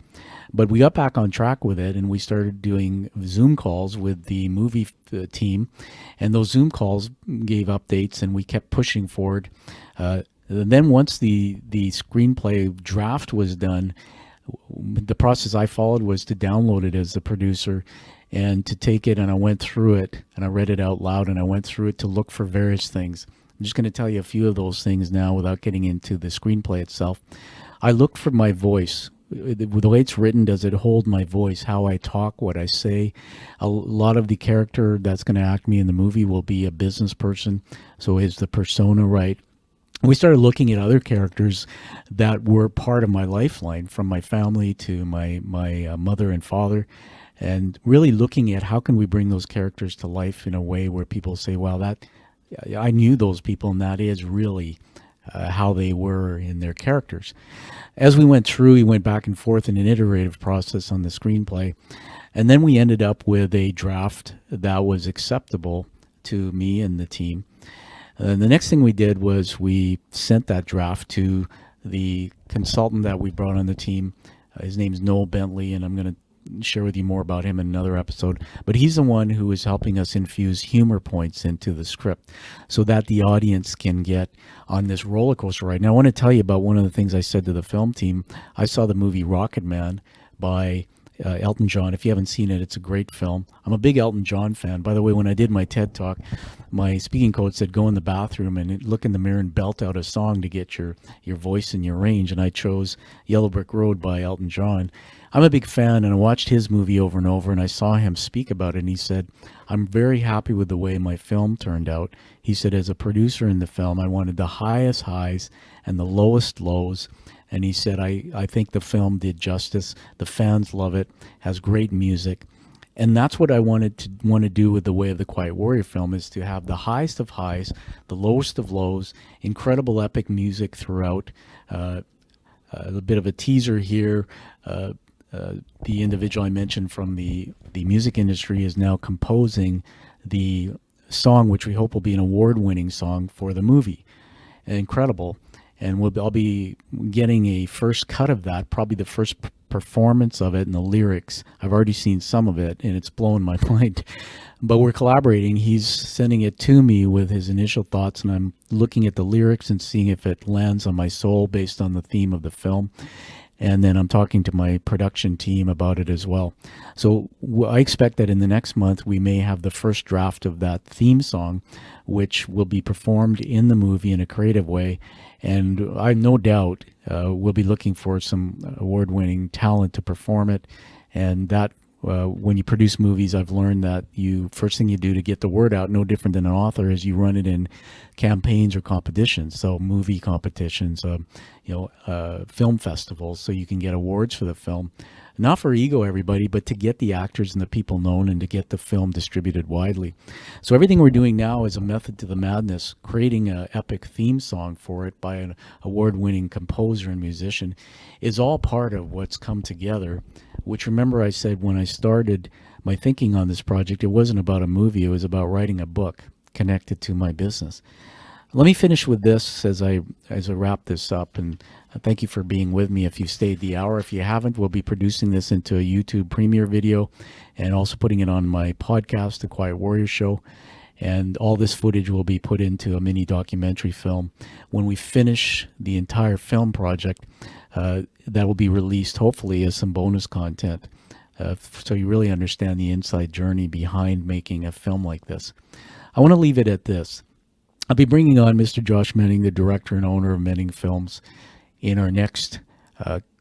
But we got back on track with it, and we started doing Zoom calls with the movie team. And those Zoom calls gave updates, and we kept pushing forward. Then once the screenplay draft was done, the process I followed was to download it as the producer and to take it, and I went through it, and I read it out loud, and I went through it to look for various things. I'm just going to tell you a few of those things now without getting into the screenplay itself. I looked for my voice. The way it's written, does it hold my voice, how I talk, what I say? A lot of the character that's going to act me in the movie will be a business person, so is the persona right? We started looking at other characters that were part of my lifeline, from my family to my mother and father, and really looking at how can we bring those characters to life in a way where people say, wow, that I knew those people, and that is really how they were in their characters. As we went through, we went back and forth in an iterative process on the screenplay, and then we ended up with a draft that was acceptable to me and the team. The next thing we did was we sent that draft to the consultant that we brought on the team. His name is Noel Bentley, and I'm going to share with you more about him in another episode. But he's the one who is helping us infuse humor points into the script so that the audience can get on this roller coaster ride. Now, I want to tell you about one of the things I said to the film team. I saw the movie Rocket Man by Elton John. If you haven't seen it, it's a great film. I'm a big Elton John fan. By the way, when I did my TED Talk, my speaking coach said, go in the bathroom and look in the mirror and belt out a song to get your voice and your range. And I chose Yellow Brick Road by Elton John. I'm a big fan, and I watched his movie over and over, and I saw him speak about it, and he said, I'm very happy with the way my film turned out. He said, as a producer in the film, I wanted the highest highs and the lowest lows. And he said, I think the film did justice. The fans love it, has great music. And that's what I want to do with The Way of the Quiet Warrior film, is to have the highest of highs, the lowest of lows, incredible epic music throughout. A bit of a teaser here. The individual I mentioned from the music industry is now composing the song, which we hope will be an award-winning song for the movie. Incredible. And I'll be getting a first cut of that, probably the first performance of it and the lyrics. I've already seen some of it, and it's blown my mind. But we're collaborating. He's sending it to me with his initial thoughts, and I'm looking at the lyrics and seeing if it lands on my soul based on the theme of the film. And then I'm talking to my production team about it as well. So I expect that in the next month we may have the first draft of that theme song, which will be performed in the movie in a creative way. And I no doubt we'll be looking for some award-winning talent to perform it. And that when you produce movies, I've learned that first thing you do to get the word out, no different than an author, is you run it in campaigns or competitions. So movie competitions, film festivals, so you can get awards for the film. Not for ego, everybody, but to get the actors and the people known and to get the film distributed widely. So everything we're doing now is a method to the madness, creating an epic theme song for it by an award-winning composer and musician is all part of what's come together, which, remember I said when I started my thinking on this project, it wasn't about a movie. It was about writing a book connected to my business. Let me finish with this as I wrap this up, and thank you for being with me if you stayed the hour. If you haven't, we'll be producing this into a YouTube premiere video and also putting it on my podcast, The Quiet Warrior Show. And all this footage will be put into a mini documentary film. When we finish the entire film project, that will be released hopefully as some bonus content. So you really understand the inside journey behind making a film like this. I want to leave it at this. I'll be bringing on Mr. Josh Menning, the director and owner of Menning Films, in our next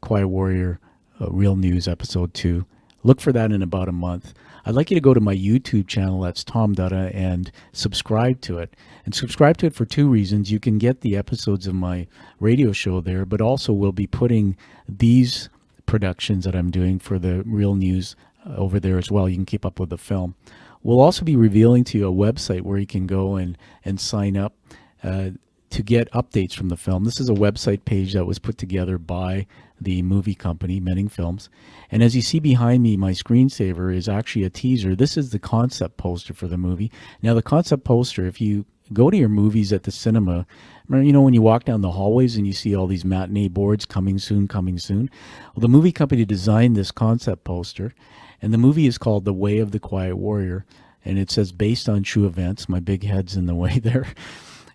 Quiet Warrior Real News episode 2. Look for that in about a month. I'd like you to go to my YouTube channel, that's Tom Dutta, and subscribe to it. And subscribe to it for 2 reasons. You can get the episodes of my radio show there, but also we'll be putting these productions that I'm doing for the Real News over there as well. You can keep up with the film. We'll also be revealing to you a website where you can go and sign up to get updates from the film. This is a website page that was put together by the movie company, Menning Films. And as you see behind me, my screensaver is actually a teaser. This is the concept poster for the movie. Now, the concept poster, if you go to your movies at the cinema, you know, when you walk down the hallways and you see all these matinee boards, coming soon, coming soon. Well, the movie company designed this concept poster, and the movie is called The Way of the Quiet Warrior, and it says based on true events. My big head's in the way there.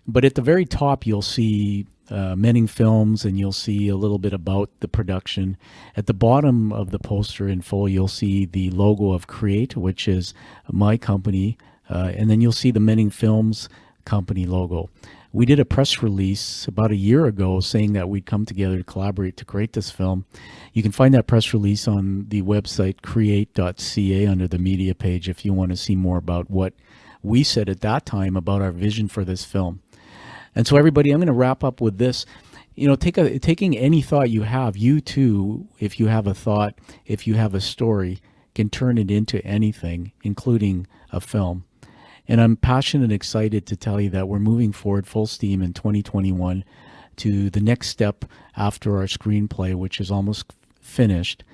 But at the very top, you'll see Menning Films, and you'll see a little bit about the production. At the bottom of the poster in full, you'll see the logo of KRE-AT, which is my company, and then you'll see the Menning Films company logo. We did a press release about a year ago saying that we'd come together to collaborate to create this film. You can find that press release on the website KRE-AT.ca under the media page if you want to see more about what we said at that time about our vision for this film. And so everybody, I'm going to wrap up with this. You know, taking any thought you have, you too, if you have a thought, if you have a story, can turn it into anything, including a film. And I'm passionate and excited to tell you that we're moving forward full steam in 2021 to the next step after our screenplay, which is almost finished,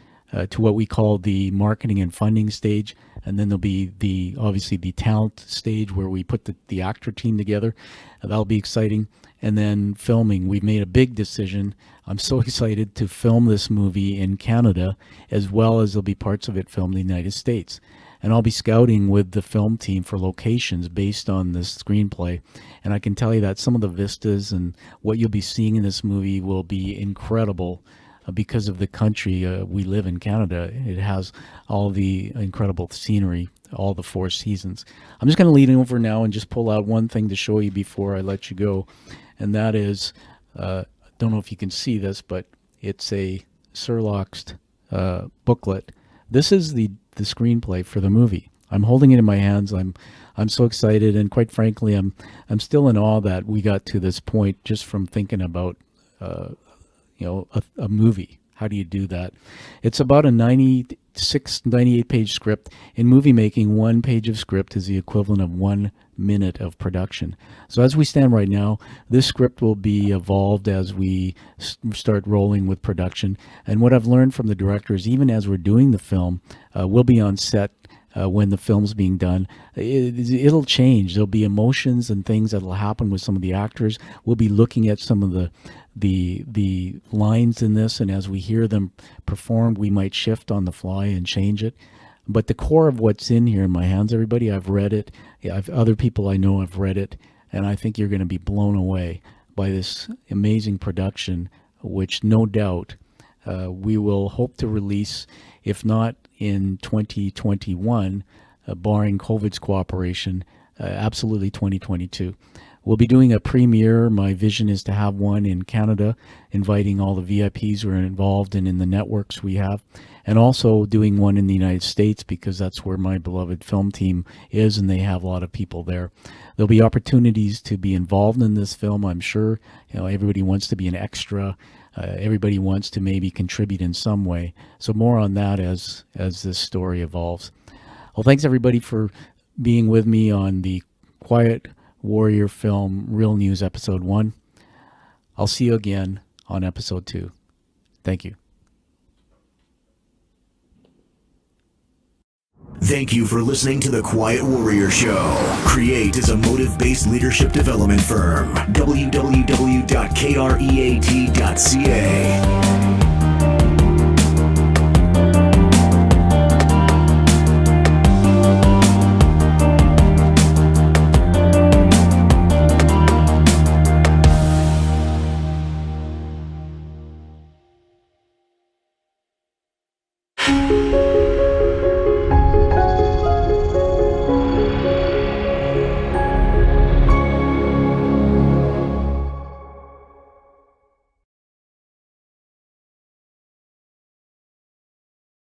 to what we call the marketing and funding stage. And then there'll be obviously the talent stage where we put the actor team together. That'll be exciting. And then filming. We've made a big decision. I'm so excited to film this movie in Canada, as well as there'll be parts of it filmed in the United States. And I'll be scouting with the film team for locations based on this screenplay. And I can tell you that some of the vistas and what you'll be seeing in this movie will be incredible because of the country we live in, Canada. It has all the incredible scenery, all the 4 seasons. I'm just going to lead over now and just pull out one thing to show you before I let you go. And that is, I don't know if you can see this, but it's a Surloxed booklet. This is the screenplay for the movie. I'm holding it in my hands. I'm so excited, and quite frankly, I'm still in awe that we got to this point just from thinking about a movie. How do you do that? It's about a 98 page script. In movie making, 1 page of script is the equivalent of 1 minute of production. So as we stand right now, this script will be evolved as we start rolling with production. And what I've learned from the directors, even as we're doing the film, we'll be on set when the film's being done. It'll change. There'll be emotions and things that'll happen with some of the actors. We'll be looking at some of the lines in this, and as we hear them performed, we might shift on the fly and change it. But the core of what's in here in my hands, everybody, I've read it. Other people I know have read it, and I think you're going to be blown away by this amazing production, which no doubt we will hope to release, if not in 2021, barring COVID's cooperation, absolutely 2022. We'll be doing a premiere. My vision is to have one in Canada, inviting all the VIPs who are involved and in the networks we have, and also doing one in the United States because that's where my beloved film team is, and they have a lot of people there. There'll be opportunities to be involved in this film, I'm sure. Everybody wants to be an extra. Everybody wants to maybe contribute in some way. So more on that as this story evolves. Well, thanks everybody for being with me on the Quiet Warrior Film Real News Episode 1. I'll see you again on Episode 2. Thank you. Thank you for listening to The Quiet Warrior Show. KRE-AT is a motive-based leadership development firm. www.KREAT.ca.